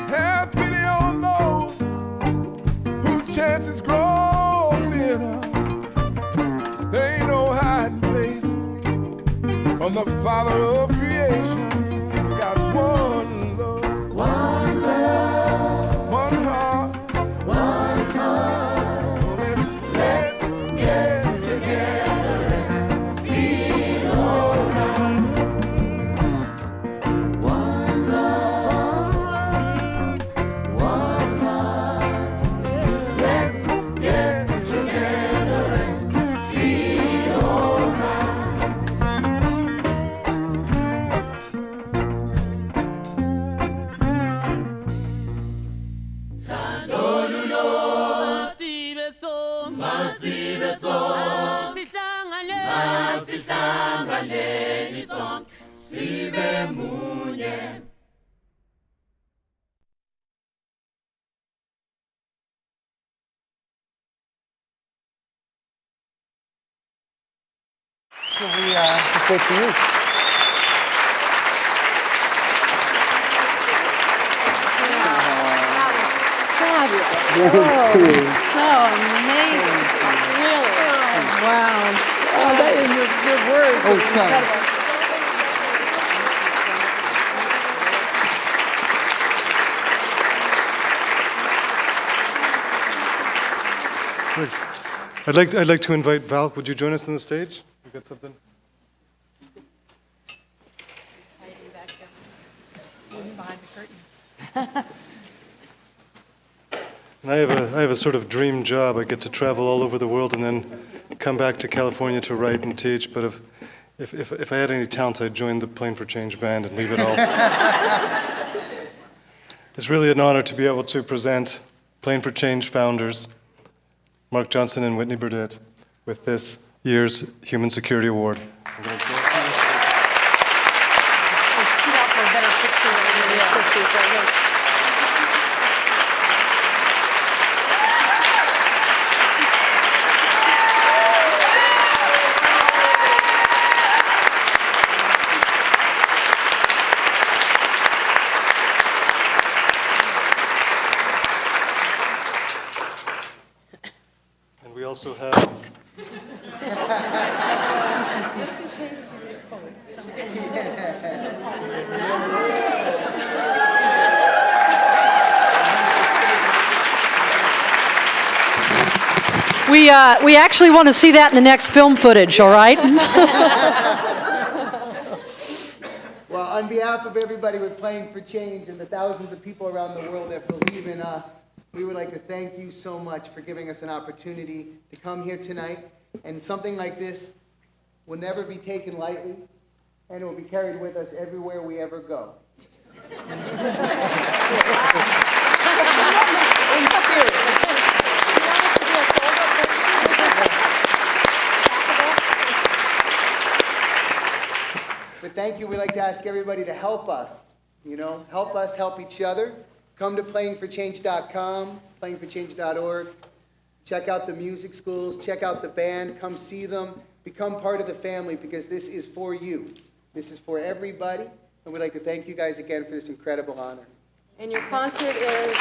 Happy from the Father of creation. We got one love, one heart, one heart. So let's get together and feel alright. One love, one heart. Let's get together and feel alright. So we just wait for you. Fabulous. So amazing. Really. Wow. Oh, that is your words. Oh, sorry. Thanks. I'd like to invite Val. Would you join us on the stage? You got something? And I have a sort of dream job. I get to travel all over the world and then come back to California to write and teach. But if I had any talent, I'd join the Playing for Change band and leave it all. It's really an honor to be able to present Playing for Change founders, Mark Johnson and Whitney Burdett, with this year's Human Security Award. And we also have We actually want to see that in the next film footage, all right? Well, on behalf of everybody with Playing for Change and the thousands of people around the world that believe in us, we would like to thank you so much for giving us an opportunity to come here tonight. And something like this will never be taken lightly, and it will be carried with us everywhere we ever go. In spirit. But thank you. We'd like to ask everybody to help us, help us help each other. Come to playingforchange.com, playingforchange.org. Check out the music schools, check out the band, come see them, become part of the family because this is for you. This is for everybody, and we'd like to thank you guys again for this incredible honor. And your concert is...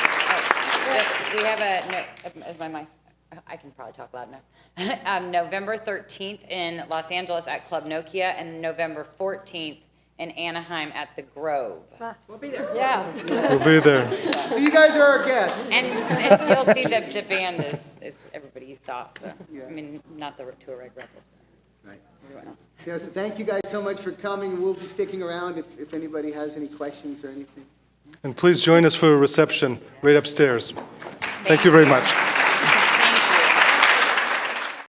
We have is my mic? I can probably talk loud enough. November 13th in Los Angeles at Club Nokia and November 14th in Anaheim at the Grove. We'll be there. Yeah. We'll be there. So you guys are our guests. And you'll see the band is everybody you saw. So Yeah. I mean, not the Tour Red Rebels, Right. but everyone else. Yeah, so thank you guys so much for coming. We'll be sticking around if anybody has any questions or anything. And please join us for a reception right upstairs. Thank you very much.